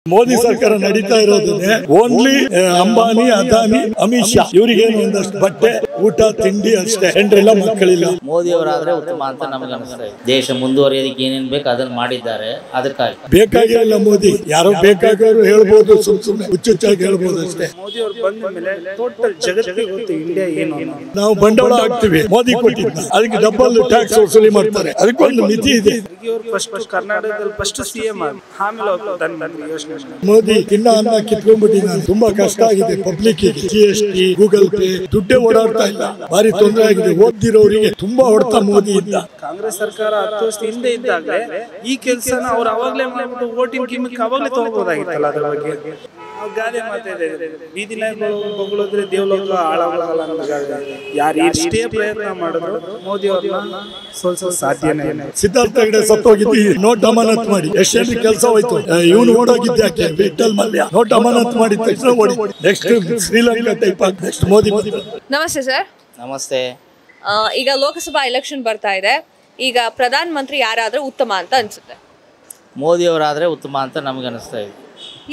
ಮೋದಿ ಸರ್ಕಾರ ನಡೀತಾ ಇರೋದನ್ನೇ ಓನ್ಲಿ ಅಂಬಾನಿ ಅದಾನಿ ಅಮಿತ್ ಶಾ ಇವರಿಗೇನು ಒಂದಷ್ಟು ಬಟ್ಟೆ ಊಟ ತಿಂಡಿ ಅಷ್ಟೇ, ಹೆಂಡ್ರಿಲ್ಲ ಮಕ್ಕಳಿಲ್ಲ. ಮೋದಿ ಅವರಾದ್ರೆ ಉತ್ತಮ ಅಂತ ನಮಗೆ ಅನಿಸ್ತಾ ಇದೆ. ದೇಶ ಮುಂದುವರಿಯೋದಕ್ಕೆ ಏನೇನ್ ಬೇಕು ಅದನ್ನ ಮಾಡಿದ್ದಾರೆ. ಅದಕ್ಕಾಗಿ ಬೇಕಾಗಿಲ್ಲ ಮೋದಿ, ಯಾರೋ ಬೇಕಾಗೋರು ಹೇಳ್ಬೋದು, ಸುಮ್ಮನೆ ಹುಚ್ಚುಚ್ಚಾಗಿ ಹೇಳ್ಬೋದು ಅಷ್ಟೇ. ಮೋದಿ ಅವರು ಬಂದ ಮೇಲೆ ಟೋಟಲ್ ಜಗತ್ತಿಗೆ ಗೊತ್ತು ಇಂಡಿಯಾ ಏನು. ನಾವು ಬಂಡವಾಳ ಹಾಕ್ತಿವಿ, ಮೋದಿ ಕೊಟ್ಟಿದ್ದ ಅದಕ್ಕೆ ಡಬಲ್ ಟ್ಯಾಕ್ಸ್ ವಸೂಲಿ ಮಾಡ್ತಾರೆ, ಅದಕ್ಕೊಂದು ಮಿತಿ ಇದೆ. ಫಸ್ಟ್ ಕರ್ನಾಟಕದಲ್ಲಿ ಫಸ್ಟ್ ಸಿಎಂ ಆಮೇಲೆ ಯೋಚನೆ. ಮೋದಿ ತಿನ್ನ ಅನ್ನ ಕಿತ್ಕೊಂಡ್ಬಿಟ್ಟಿದ್ದಾನೆ. ತುಂಬಾ ಕಷ್ಟ ಆಗಿದೆ ಪಬ್ಲಿಕ್ ಗೆ. GST, ಗೂಗಲ್ ಪೇ ದುಡ್ಡೇ ಓಡಾಡ್ತಾ ಇಲ್ಲ, ಭಾರಿ ತೊಂದರೆ ಆಗಿದೆ. ಓದ್ದಿರೋರಿಗೆ ತುಂಬಾ ಹೊಡ್ತಾ ಮೋದಿ ಇದ್ದ. ಕಾಂಗ್ರೆಸ್ ಸರ್ಕಾರ 10 ವರ್ಷ ಹಿಂದೆ ಇದ್ದಾಗಲೇ ಈ ಕೆಲಸನ ಅವ್ರು ಅವಾಗಲೇ ಮಾಡ್ಬಿಟ್ಟು ವೋಟಿಂಗ್ ಗಿಮಿಕ್ ಅವಾಗಲೇ ತಗೋಬಹುದಾಗಿತ್ತಲ್ಲ. ಅದ್ರ ಬಗ್ಗೆ ಗಾದೆ ಮಾತಾಡಿದ್ರೆ ಬೀದಿ ನಾಯಿಗಳು ಬೊಗಳಿದ್ರೆ ದೇವಲೋಕ ಹಾಳಾಗಲ್ಲ ಅನ್ನೋ ಗಾದೆ. ಯಾರು ಎಷ್ಟೇ ಪ್ರಯತ್ನ ಮಾಡಿದ್ರು ಮೋದಿ ಅವ್ರನ್ನ ಸೋಲಿಸಲು ಸಾಧ್ಯನೇ ಇಲ್ಲ. ಸಿದ್ಧಾರ್ಥ ಹೆಗಡೆ ಸತ್ತೋಗಿದ್ದಿ, ನೋಟ್ ಅಮಾನತ್ ಮಾಡಿ ಎಷ್ಟು ಕೆಲಸ ಹೋಯ್ತು. ಇವನು ಓಡೋಗಿದ್ದೆ ವಿಠಲ್ ಮಲ್ಯ, ನೋಟ್ ಅಮಾನತ್ ಮಾಡಿದ ತಕ್ಷಣ ಓಡಿ. ನೆಕ್ಸ್ಟ್ ಶ್ರೀಲಂಕಾ ಟೈಪ್ ಆಗಿ ನೆಕ್ಸ್ಟ್ ಮೋದಿ. ನಮಸ್ತೆ ಸರ್. ನಮಸ್ತೆ. ಈಗ ಲೋಕಸಭಾ ಎಲೆಕ್ಷನ್ ಬರ್ತಾ ಇದೆ. ಈಗ ಪ್ರಧಾನ ಮಂತ್ರಿ ಯಾರಾದ್ರೆ ಉತ್ತಮ ಅಂತ ಅನ್ಸುತ್ತೆ? ಮೋದಿ ಅವರಾದ್ರೆ ಉತ್ತಮ ಅಂತ ನಮಗೆ ಅನಿಸ್ತಾ ಇದೆ.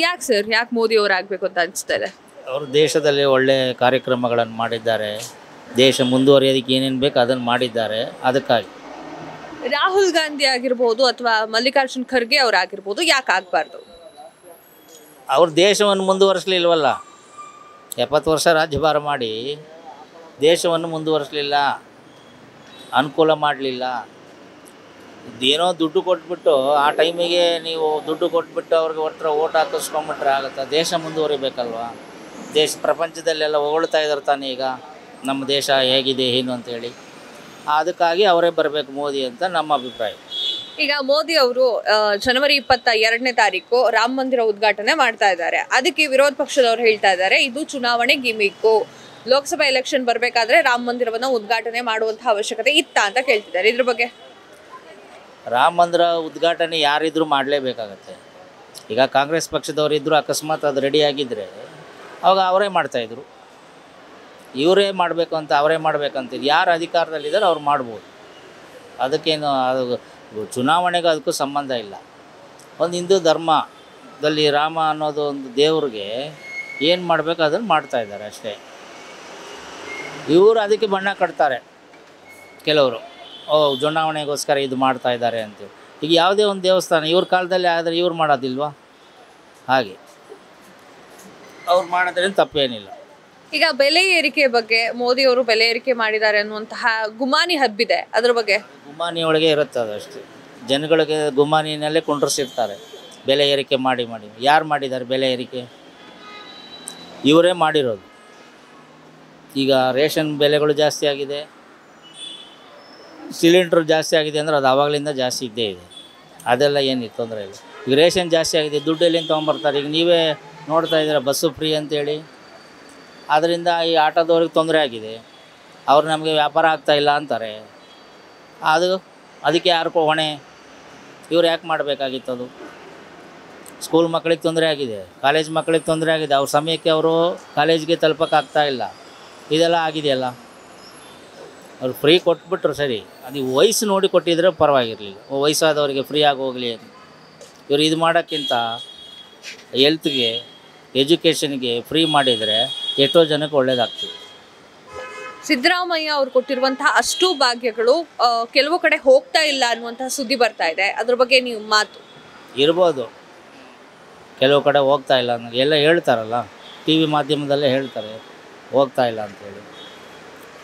ಯಾಕೆ ಸರ್, ಯಾಕೆ ಮೋದಿ ಅವರಾಗಬೇಕು ಅಂತ ಅನಿಸ್ತಾ ಇದೆ? ಅವರು ದೇಶದಲ್ಲಿ ಒಳ್ಳೆ ಕಾರ್ಯಕ್ರಮಗಳನ್ನು ಮಾಡಿದ್ದಾರೆ. ದೇಶ ಮುಂದುವರಿಯೋದಕ್ಕೆ ಏನೇನು ಬೇಕು ಅದನ್ನು ಮಾಡಿದ್ದಾರೆ. ಅದಕ್ಕಾಗಿ ರಾಹುಲ್ ಗಾಂಧಿ ಆಗಿರ್ಬೋದು ಅಥವಾ ಮಲ್ಲಿಕಾರ್ಜುನ್ ಖರ್ಗೆ ಅವರಾಗಿರ್ಬೋದು, ಯಾಕೆ ಆಗಬಾರ್ದು? ಅವ್ರು ದೇಶವನ್ನು ಮುಂದುವರಿಸಲಿಲ್ವಲ್ಲ. 70 ವರ್ಷ ರಾಜ್ಯಭಾರ ಮಾಡಿ ದೇಶವನ್ನು ಮುಂದುವರಿಸಲಿಲ್ಲ, ಅನುಕೂಲ ಮಾಡಲಿಲ್ಲ. ಏನೋ ದುಡ್ಡು ಕೊಟ್ಬಿಟ್ಟು ಆ ಟೈಮಿಗೆ ನೀವು ದುಡ್ಡು ಕೊಟ್ಬಿಟ್ಟು ಅವ್ರಿಗೆ ಒಟ್ಟರೆ ಓಟ್ ಹಾಕಿಸ್ಕೊಂಬಿಟ್ರೆ ಆಗುತ್ತಾ? ದೇಶ ಮುಂದುವರಿಬೇಕಲ್ವ. ದೇಶ ಪ್ರಪಂಚದಲ್ಲೆಲ್ಲ ಹೊಗಳ್ತಾ ಇದ್ದಾರೆ ತಾನೇ ಈಗ ನಮ್ಮ ದೇಶ ಹೇಗಿದೆ ಏನು ಅಂತೇಳಿ. ಅದಕ್ಕಾಗಿ ಅವರೇ ಬರಬೇಕು ಮೋದಿ ಅಂತ ನಮ್ಮ ಅಭಿಪ್ರಾಯ. ಈಗ ಮೋದಿ ಅವರು ಜನವರಿ 22ನೇ ತಾರೀಕು ರಾಮ ಮಂದಿರ ಉದ್ಘಾಟನೆ ಮಾಡ್ತಾ ಇದ್ದಾರೆ. ಅದಕ್ಕೆ ವಿರೋಧ ಪಕ್ಷದವರು ಹೇಳ್ತಾ ಇದ್ದಾರೆ ಇದು ಚುನಾವಣೆ ಗಿಮಿಕ್ಕು, ಲೋಕಸಭಾ ಎಲೆಕ್ಷನ್ ಬರಬೇಕಾದ್ರೆ ರಾಮ ಮಂದಿರವನ್ನು ಉದ್ಘಾಟನೆ ಮಾಡುವಂತಹ ಅವಶ್ಯಕತೆ ಇತ್ತಾ ಅಂತ ಕೇಳ್ತಿದ್ದಾರೆ. ಇದ್ರ ಬಗ್ಗೆ ರಾಮ ಮಂದಿರ ಉದ್ಘಾಟನೆ ಯಾರಿದ್ರೂ ಮಾಡಲೇಬೇಕಾಗತ್ತೆ. ಈಗ ಕಾಂಗ್ರೆಸ್ ಪಕ್ಷದವರಿದ್ದರೂ ಅಕಸ್ಮಾತ್ ಅದು ರೆಡಿಯಾಗಿದ್ದರೆ ಅವಾಗ ಅವರೇ ಮಾಡ್ತಾಯಿದ್ರು. ಇವರೇ ಮಾಡಬೇಕು ಅಂತ ಅವರೇ ಮಾಡಬೇಕಂತಿದ್ದು ಯಾರು ಅಧಿಕಾರದಲ್ಲಿದ್ದಾರೆ ಅವ್ರು ಮಾಡ್ಬೋದು. ಅದಕ್ಕೇನು ಅದು ಚುನಾವಣೆಗೂ ಅದಕ್ಕೂ ಸಂಬಂಧ ಇಲ್ಲ. ಒಂದು ಹಿಂದೂ ಧರ್ಮದಲ್ಲಿ ರಾಮ ಅನ್ನೋದು ಒಂದು ದೇವ್ರಿಗೆ ಏನು ಮಾಡಬೇಕು ಅದನ್ನು ಮಾಡ್ತಾಯಿದ್ದಾರೆ ಅಷ್ಟೇ. ಇವರು ಅದಕ್ಕೆ ಬಣ್ಣ ಕಟ್ತಾರೆ ಕೆಲವರು, ಚುನಾವಣೆಗೋಸ್ಕರ ಇದು ಮಾಡ್ತಾ ಇದ್ದಾರೆ ಅಂತೇಳಿ. ಈಗ ಯಾವುದೇ ಒಂದು ದೇವಸ್ಥಾನ ಇವ್ರ ಕಾಲದಲ್ಲಿ ಆದರೆ ಇವ್ರು ಮಾಡೋದಿಲ್ವಾ? ಹಾಗೆ ಅವ್ರು ಮಾಡೋದ್ರಿಂದ ತಪ್ಪೇನಿಲ್ಲ. ಈಗ ಬೆಲೆ ಏರಿಕೆ ಬಗ್ಗೆ ಮೋದಿ ಅವರು ಬೆಲೆ ಏರಿಕೆ ಮಾಡಿದ್ದಾರೆ ಅನ್ನುವಂತಹ ಗುಮಾನಿ ಹಬ್ಬಿದೆ, ಅದ್ರ ಬಗ್ಗೆ? ಗುಮಾನಿ ಒಳಗೆ ಇರುತ್ತೆ ಅದು ಅಷ್ಟೇ. ಜನಗಳಿಗೆ ಗುಮಾನಿನಲ್ಲೇ ಕುಂಡ್ರಿಸಿರ್ತಾರೆ ಬೆಲೆ ಏರಿಕೆ ಮಾಡಿ ಮಾಡಿ. ಯಾರು ಮಾಡಿದ್ದಾರೆ ಬೆಲೆ ಏರಿಕೆ? ಇವರೇ ಮಾಡಿರೋದು. ಈಗ ರೇಷನ್ ಬೆಲೆಗಳು ಜಾಸ್ತಿ ಆಗಿದೆ, ಸಿಲಿಂಡ್ರ್ ಜಾಸ್ತಿ ಆಗಿದೆ ಅಂದರೆ ಅದು ಆವಾಗಲಿಂದ ಜಾಸ್ತಿ ಇದ್ದೇ ಇದೆ. ಅದೆಲ್ಲ ಏನು ತೊಂದರೆ ಇಲ್ಲ. ಈಗ ರೇಷನ್ ಜಾಸ್ತಿ ಆಗಿದೆ, ದುಡ್ಡು ಎಲ್ಲಿಂದ ತೊಗೊಂಬರ್ತಾರೆ? ಈಗ ನೀವೇ ನೋಡ್ತಾ ಇದ್ದೀರ ಬಸ್ಸು ಫ್ರೀ ಅಂತೇಳಿ. ಅದರಿಂದ ಈ ಆಟೋದವ್ರಿಗೆ ತೊಂದರೆ ಆಗಿದೆ. ಅವ್ರು ನಮಗೆ ವ್ಯಾಪಾರ ಆಗ್ತಾಯಿಲ್ಲ ಅಂತಾರೆ. ಅದಕ್ಕೆ ಯಾರು ಹೊಣೆ? ಇವ್ರು ಯಾಕೆ ಮಾಡಬೇಕಾಗಿತ್ತು? ಅದು ಸ್ಕೂಲ್ ಮಕ್ಕಳಿಗೆ ತೊಂದರೆ ಆಗಿದೆ, ಕಾಲೇಜ್ ಮಕ್ಕಳಿಗೆ ತೊಂದರೆ ಆಗಿದೆ. ಅವ್ರ ಸಮಯಕ್ಕೆ ಅವರು ಕಾಲೇಜ್ಗೆ ತಲುಪೋಕ್ಕಾಗ್ತಾಯಿಲ್ಲ. ಇದೆಲ್ಲ ಆಗಿದೆಯಲ್ಲ. ಅವ್ರು ಫ್ರೀ ಕೊಟ್ಬಿಟ್ರು ಸರಿ, ಅದು ವಯಸ್ಸು ನೋಡಿ ಕೊಟ್ಟಿದ್ರೆ ಪರವಾಗಿರಲಿಲ್ಲ. ವಯಸ್ಸಾದವರಿಗೆ ಫ್ರೀ ಆಗಿ ಹೋಗಲಿ ಅಂತ. ಇವರು ಇದು ಮಾಡೋಕ್ಕಿಂತ ಹೆಲ್ತ್ಗೆ ಎಜುಕೇಷನ್ಗೆ ಫ್ರೀ ಮಾಡಿದರೆ ಎಷ್ಟೋ ಜನಕ್ಕೆ ಒಳ್ಳೇದಾಗ್ತದೆ. ಸಿದ್ದರಾಮಯ್ಯ ಅವ್ರು ಕೊಟ್ಟಿರುವಂತಹ ಅಷ್ಟು ಭಾಗ್ಯಗಳು ಕೆಲವು ಕಡೆ ಹೋಗ್ತಾ ಇಲ್ಲ ಅನ್ನುವಂತಹ ಸುದ್ದಿ ಬರ್ತಾ ಇದೆ. ಅದ್ರ ಬಗ್ಗೆ ನೀವು ಮಾತು? ಇರ್ಬೋದು, ಕೆಲವು ಕಡೆ ಹೋಗ್ತಾ ಇಲ್ಲ ಅನ್ನೋ ಎಲ್ಲ ಹೇಳ್ತಾರಲ್ಲ, TV ಮಾಧ್ಯಮದಲ್ಲೇ ಹೇಳ್ತಾರೆ ಹೋಗ್ತಾ ಇಲ್ಲ ಅಂತೇಳಿ.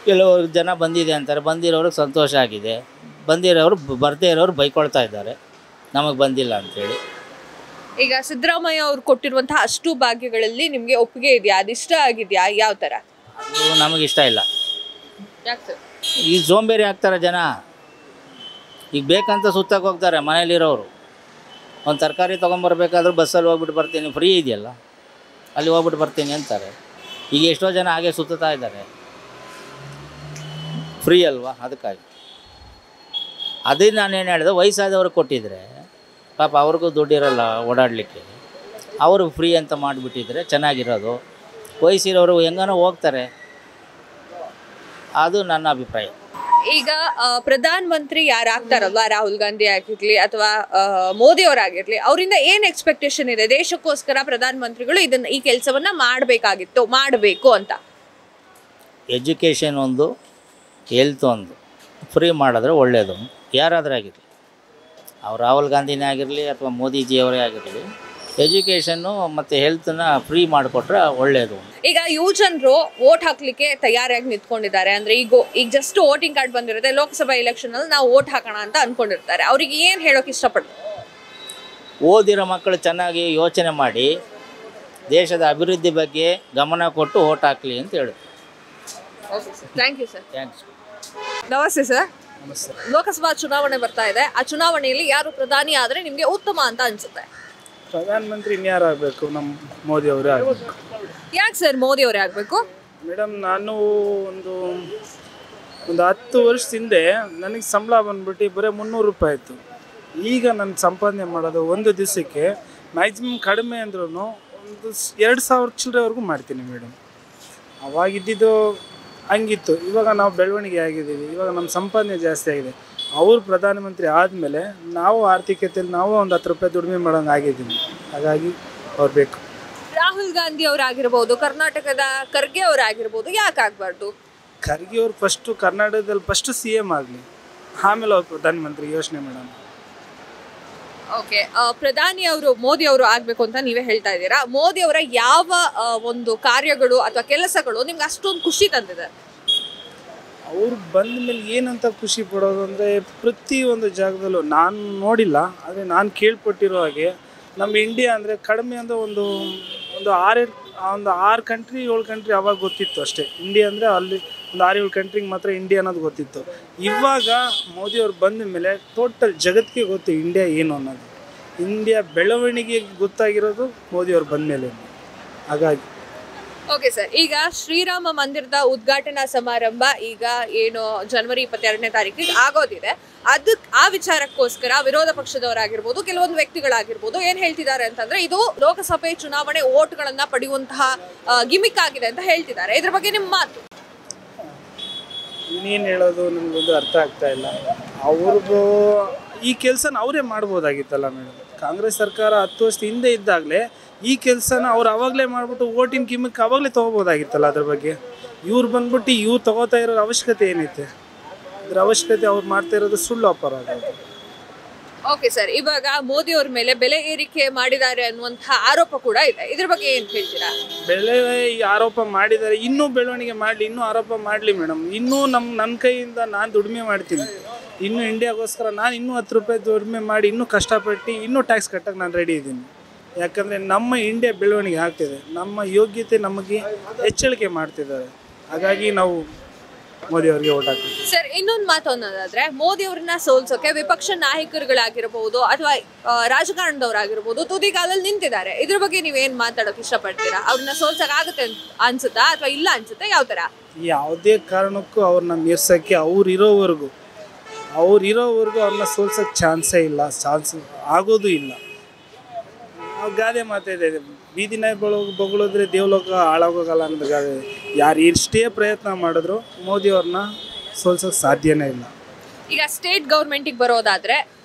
ಕೆಲವರು ಜನ ಬಂದಿದೆ ಅಂತಾರೆ, ಬಂದಿರೋರಿಗೆ ಸಂತೋಷ ಆಗಿದೆ, ಬಂದಿರೋರು ಬರ್ದೇ ಇರೋರು ಬೈಕೊಳ್ತಾ ಇದ್ದಾರೆ ನಮಗೆ ಬಂದಿಲ್ಲ ಅಂಥೇಳಿ. ಈಗ ಸಿದ್ದರಾಮಯ್ಯ ಅವ್ರು ಕೊಟ್ಟಿರುವಂತಹ ಅಷ್ಟು ಭಾಗ್ಯಗಳಲ್ಲಿ ನಿಮಗೆ ಒಪ್ಪಿಗೆ ಇದೆಯಾ? ಅದಿಷ್ಟ ಆಗಿದೆಯಾ? ಯಾವ ಥರ? ಅದು ನಮಗಿಷ್ಟ ಇಲ್ಲ. ಯಾಕೆ ಸರ್? ಈಗ ಸೋಂಬೇರಿ ಆಗ್ತಾರೆ ಜನ. ಈಗ ಬೇಕಂತ ಸುತ್ತಕ್ಕೆ ಹೋಗ್ತಾರೆ ಮನೇಲಿರೋರು. ಒಂದು ತರಕಾರಿ ತೊಗೊಂಬರ್ಬೇಕಾದ್ರೂ ಬಸ್ಸಲ್ಲಿ ಹೋಗ್ಬಿಟ್ಟು ಬರ್ತೀನಿ, ಫ್ರೀ ಇದೆಯಲ್ಲ ಅಲ್ಲಿ ಹೋಗ್ಬಿಟ್ಟು ಬರ್ತೀನಿ ಅಂತಾರೆ. ಈಗ ಎಷ್ಟೋ ಜನ ಹಾಗೆ ಸುತ್ತಾ ಇದ್ದಾರೆ, ಫ್ರೀ ಅಲ್ವಾ? ಅದಕ್ಕಾಗಿ ಅದೇ ನಾನೇನು ಹೇಳಿದೆ, ವಯಸ್ಸಾದವ್ರಿಗೆ ಕೊಟ್ಟಿದ್ರೆ ಪಾಪ ಅವ್ರಿಗೂ ದುಡ್ಡಿರಲ್ಲ ಓಡಾಡಲಿಕ್ಕೆ, ಅವರು ಫ್ರೀ ಅಂತ ಮಾಡಿಬಿಟ್ಟಿದ್ರೆ ಚೆನ್ನಾಗಿರೋದು. ವಯಸ್ಸಿರೋರು ಹೆಂಗನೋ ಹೋಗ್ತಾರೆ, ಅದು ನನ್ನ ಅಭಿಪ್ರಾಯ. ಈಗ ಪ್ರಧಾನ ಮಂತ್ರಿ ಯಾರಾಗ್ತಾರಲ್ವಾ, ರಾಹುಲ್ ಗಾಂಧಿ ಆಗಿರ್ಲಿ ಅಥವಾ ಮೋದಿ ಅವರಾಗಿರ್ಲಿ, ಅವರಿಂದ ಏನ್ ಎಕ್ಸ್ಪೆಕ್ಟೇಷನ್ ಇದೆ? ದೇಶಕ್ಕೋಸ್ಕರ ಪ್ರಧಾನ ಮಂತ್ರಿಗಳು ಈ ಕೆಲಸವನ್ನ ಮಾಡಬೇಕು ಅಂತ. ಎಜುಕೇಷನ್ ಒಂದು, ಹೆಲ್ತ್ ಒಂದು ಫ್ರೀ ಮಾಡಿದ್ರೆ ಒಳ್ಳೆಯದು. ಯಾರಾದರೂ ಆಗಿರಲಿ, ಅವ್ರು ರಾಹುಲ್ ಗಾಂಧಿನೇ ಆಗಿರಲಿ ಅಥವಾ ಮೋದಿಜಿಯವರೇ ಆಗಿರಲಿ, ಎಜುಕೇಷನ್ನು ಮತ್ತು ಹೆಲ್ತನ್ನ ಫ್ರೀ ಮಾಡಿಕೊಟ್ರೆ ಒಳ್ಳೆಯದು. ಈಗ ಯುವಜನರು ವೋಟ್ ಹಾಕ್ಲಿಕ್ಕೆ ತಯಾರಾಗಿ ನಿಂತ್ಕೊಂಡಿದ್ದಾರೆ. ಅಂದ್ರೆ ಈಗ ಜಸ್ಟ್ ವೋಟಿಂಗ್ ಕಾರ್ಡ್ ಬಂದಿರುತ್ತೆ, ಲೋಕಸಭಾ ಎಲೆಕ್ಷನ್ ಅಲ್ಲಿ ನಾವು ವೋಟ್ ಹಾಕೋಣ ಅಂತ ಅನ್ಕೊಂಡಿರ್ತಾರೆ. ಅವ್ರಿಗೆ ಏನ್ ಹೇಳೋಕೆ ಇಷ್ಟಪಡ್ತಾರೆ? ಓದಿರೋ ಮಕ್ಕಳು ಚೆನ್ನಾಗಿ ಯೋಚನೆ ಮಾಡಿ ದೇಶದ ಅಭಿವೃದ್ಧಿ ಬಗ್ಗೆ ಗಮನ ಕೊಟ್ಟು ವೋಟ್ ಹಾಕಲಿ ಅಂತ ಹೇಳುತ್ತೆ. Thank you sir. ಥ್ಯಾಂಕ್ಸ್. ನಮಸ್ತೆ ಸರ್. ಲೋಕಸಭಾ ಚುನಾವಣೆ ಬರ್ತಾ ಇದೆ. ಆ ಚುನಾವಣೆಯಲ್ಲಿ ಯಾರು ಪ್ರಧಾನಿ ಆದ್ರೆ ನಿಮ್ಗೆ ಉತ್ತಮ ಅಂತ ಅನ್ಸುತ್ತೆ? ಪ್ರಧಾನ ಮಂತ್ರಿ ಇನ್ಯಾರು ಆಗಬೇಕು? ನಮ್ಮ ಮೋದಿ ಅವರೇ ಆಗಬೇಕು. ಯಾಕೆ ಸರ್ ಮೋದಿ ಅವರೇ ಆಗಬೇಕು? ಮೇಡಮ್, ನಾನು ಒಂದು 10 ವರ್ಷದ ಹಿಂದೆ ನನಗೆ ಸಂಬಳ ಬಂದ್ಬಿಟ್ಟು ಬರೀ 300 ರೂಪಾಯಿ ಇತ್ತು. ಈಗ ನಾನು ಸಂಪಾದನೆ ಮಾಡೋದು ಒಂದು ದಿವಸಕ್ಕೆ ಮ್ಯಾಕ್ಸಿಮಮ್ ಕಡಿಮೆ ಅಂದ್ರೂ ಒಂದು 2000 ಚಿಲ್ಲರೆವರೆಗೂ ಮಾಡ್ತೀನಿ ಮೇಡಮ್. ಅವಾಗಿದ್ದು ಹಂಗಿತ್ತು. ಇವಾಗ ನಾವು ಬೆಳವಣಿಗೆ ಆಗಿದ್ದೀವಿ, ಇವಾಗ ನಮ್ಮ ಸಂಪಾದನೆ ಜಾಸ್ತಿ ಆಗಿದೆ. ಅವರು ಪ್ರಧಾನಮಂತ್ರಿ ಆದಮೇಲೆ ನಾವು ಆರ್ಥಿಕತೆಯಲ್ಲಿ ನಾವು ಒಂದು 10 ರೂಪಾಯಿ ದುಡಿಮೆ ಮಾಡೋಂಗೆ ಆಗಿದ್ದೀವಿ. ಹಾಗಾಗಿ ಅವ್ರು ಬೇಕು. ರಾಹುಲ್ ಗಾಂಧಿ ಅವರಾಗಿರ್ಬೋದು, ಕರ್ನಾಟಕದ ಖರ್ಗೆ ಅವರಾಗಿರ್ಬೋದು, ಯಾಕೆ ಆಗಬಾರ್ದು? ಖರ್ಗೆ ಅವ್ರು ಕರ್ನಾಟಕದಲ್ಲಿ ಫಸ್ಟ್ CM ಆಗಲಿ, ಆಮೇಲೆ ಅವ್ರು ಪ್ರಧಾನಮಂತ್ರಿ ಯೋಚನೆ ಮಾಡೋಣ. ಓಕೆ, ಪ್ರಧಾನಿ ಅವರು ಮೋದಿ ಅವರು ಆಗ್ಬೇಕು ಅಂತ ನೀವೇ ಹೇಳ್ತಾ ಇದ್ದೀರಾ. ಮೋದಿ ಅವರ ಯಾವ ಒಂದು ಕಾರ್ಯಗಳು ಅಥವಾ ಕೆಲಸಗಳು ನಿಮ್ಗೆ ಅಷ್ಟೊಂದು ಖುಷಿ ತಂದಿದೆ? ಅವ್ರು ಬಂದ ಮೇಲೆ ಏನಂತ ಖುಷಿ ಪಡೋದು ಅಂದರೆ, ಪ್ರತಿಯೊಂದು ಜಾಗದಲ್ಲೂ ನಾನು ನೋಡಿಲ್ಲ, ಆದರೆ ನಾನು ಕೇಳ್ಪಟ್ಟಿರೋ ಹಾಗೆ ನಮ್ಮ ಇಂಡಿಯಾ ಅಂದರೆ ಕಡಿಮೆ ಅಂದರೆ ಒಂದು 6 ಕಂಟ್ರಿ 7 ಕಂಟ್ರಿ ಅವಾಗ ಗೊತ್ತಿತ್ತು ಅಷ್ಟೇ. ಇಂಡಿಯಾ ಅಂದರೆ ಅಲ್ಲಿ ಒಂದು 6-7 ಕಂಟ್ರಿಗೆ ಮಾತ್ರ ಇಂಡಿಯಾ ಅನ್ನೋದು ಗೊತ್ತಿತ್ತು. ಇವಾಗ ಮೋದಿಯವ್ರು ಬಂದ ಮೇಲೆ ಟೋಟಲ್ ಜಗತ್ತಿಗೆ ಗೊತ್ತು ಇಂಡಿಯಾ ಏನು ಅನ್ನೋದು. ಇಂಡಿಯಾ ಬೆಳವಣಿಗೆ ಗೊತ್ತಾಗಿರೋದು ಮೋದಿಯವ್ರು ಬಂದ ಮೇಲೆ. ಹಾಗಾಗಿ ಓಕೆ ಸರ್, ಈಗ ಶ್ರೀರಾಮ ಮಂದಿರದ ಉದ್ಘಾಟನಾ ಸಮಾರಂಭ ಈಗ ಏನು ಜನವರಿ 22ನೇ ತಾರೀಕಿಗೆ ಆಗೋದಿದೆ. ಆ ವಿಚಾರಕ್ಕೋಸ್ಕರ ವಿರೋಧ ಪಕ್ಷದವರಾಗಿರ್ಬೋದು, ಕೆಲವೊಂದು ವ್ಯಕ್ತಿಗಳಾಗಿರ್ಬೋದು ಏನ್ ಹೇಳ್ತಿದ್ದಾರೆ ಅಂತಂದ್ರೆ, ಇದು ಲೋಕಸಭೆ ಚುನಾವಣೆ ಓಟ್ಗಳನ್ನ ಪಡೆಯುವಂತಹ ಗಿಮಿಕ್ ಆಗಿದೆ ಅಂತ ಹೇಳ್ತಿದ್ದಾರೆ. ಇದ್ರ ಬಗ್ಗೆ ನಿಮ್ಮ ಮಾತು? ಇನ್ನೇನು ಹೇಳೋದು ನನಗೊಂದು ಅರ್ಥ ಆಗ್ತಾ ಇಲ್ಲ. ಅವ್ರಿಗೂ ಈ ಕೆಲಸನ ಅವರೇ ಮಾಡ್ಬೋದಾಗಿತ್ತಲ್ಲ ಮೇಡಮ್. ಕಾಂಗ್ರೆಸ್ ಸರ್ಕಾರ 10 ವರ್ಷದ ಹಿಂದೆ ಇದ್ದಾಗಲೇ ಈ ಕೆಲಸನ ಅವ್ರು ಅವಾಗಲೇ ಮಾಡಿಬಿಟ್ಟು ಓಟಿನ ಕಿಮ್ಮಕ್ಕೆ ಅವಾಗಲೇ ತೊಗೋಬೋದಾಗಿತ್ತಲ್ಲ. ಅದ್ರ ಬಗ್ಗೆ ಇವ್ರು ಬಂದ್ಬಿಟ್ಟು ಇವ್ರು ತೊಗೋತಾ ಇರೋ ಅವಶ್ಯಕತೆ ಏನೈತೆ? ಅದ್ರ ಅವಶ್ಯಕತೆ ಅವ್ರು ಮಾಡ್ತಾ ಇರೋದು ಸುಳ್ಳು ಅಪರಾಧ. ಓಕೆ ಸರ್, ಇವಾಗ ಮೋದಿ ಅವ್ರ ಮೇಲೆ ಬೆಲೆ ಏರಿಕೆ ಮಾಡಿದ್ದಾರೆ ಅನ್ನುವಂತಹ ಆರೋಪ ಕೂಡ ಇದೆ. ಇದ್ರ ಬಗ್ಗೆ ಏನ್ ಹೇಳ್ತೀರಾ? ಬೆಲೆ ಆರೋಪ ಮಾಡಿದ್ದಾರೆ, ಇನ್ನೂ ಬೆಳವಣಿಗೆ ಮಾಡಲಿ, ಇನ್ನೂ ಆರೋಪ ಮಾಡಲಿ ಮೇಡಮ್. ಇನ್ನೂ ನನ್ನ ಕೈಯಿಂದ ನಾನು ದುಡಿಮೆ ಮಾಡ್ತೀನಿ. ಇನ್ನೂ ಇಂಡಿಯಾಗೋಸ್ಕರ ನಾನು ಇನ್ನೂ 10 ರೂಪಾಯಿ ದುಡಿಮೆ ಮಾಡಿ ಇನ್ನೂ ಕಷ್ಟಪಟ್ಟು ಇನ್ನೂ ಟ್ಯಾಕ್ಸ್ ಕಟ್ಟಕ್ಕೆ ನಾನು ರೆಡಿ ಇದ್ದೀನಿ. ಯಾಕಂದರೆ ನಮ್ಮ ಇಂಡಿಯಾ ಬೆಳವಣಿಗೆ ಆಗ್ತಿದೆ, ನಮ್ಮ ಯೋಗ್ಯತೆ ನಮಗೆ ಹೆಚ್ಚಳಿಕೆ ಮಾಡ್ತಿದ್ದಾರೆ. ಹಾಗಾಗಿ ನಾವು ಮೋದಿ ಅವರಿಗೆ ಓಟ್ ಹಾಕ್ತೀವಿ. ಸರ್, ಇನ್ನೊಂದು ಮಾತು ಅನ್ನೋದಾದ್ರೆ, ಮೋದಿ ಅವ್ರನ್ನ ಸೋಲ್ಸೋಕೆ ವಿಪಕ್ಷ ನಾಯಕರುಗಳಾಗಿರ್ಬೋದು ಅಥವಾ ರಾಜಕಾರಣದವರಾಗಿರ್ಬೋದು ತುದಿಗಾಲಲ್ಲಿ ನಿಂತಿದ್ದಾರೆ. ಇದ್ರ ಬಗ್ಗೆ ನೀವೇನ್ ಮಾತಾಡೋಕೆ ಇಷ್ಟಪಡ್ತೀರಾ? ಅವ್ರನ್ನ ಸೋಲ್ಸಕ್ ಆಗುತ್ತೆ ಅನ್ಸುತ್ತಾ ಅಥವಾ ಇಲ್ಲ ಅನ್ಸುತ್ತಾ? ಯಾವ ತರ? ಯಾವುದೇ ಕಾರಣಕ್ಕೂ ಅವ್ರನ್ನ ಮೀರ್ಸೋಕ್ಕೆ ಅವ್ರಿರೋವರೆಗೂ ಅವ್ರನ್ನ ಸೋಲ್ಸೋಕ್ಕೆ ಚಾನ್ಸೇ ಇಲ್ಲ, ಚಾನ್ಸ್ ಆಗೋದು ಇಲ್ಲ. ಗಾದೆ ಮಾತಿದೆ, ಬೀದಿ ನಾಯಿ ಬೊಗಳಿದ್ರೆ ದೇವಲೋಕ ಹಾಳಾಗೋಗಲ್ಲ ಅನ್ನೋದು ಗಾದೆ. ಯಾರು ಎಷ್ಟೇ ಪ್ರಯತ್ನ ಮಾಡಿದ್ರು ಮೋದಿ ಅವ್ರನ್ನ ಸೋಲ್ಸೋಕೆ ಸಾಧ್ಯನೇ ಇಲ್ಲ. ಈಗ ಸ್ಟೇಟ್ ಗೌರ್ಮೆಂಟಿಗೆ ಬರೋದಾದ್ರೆ,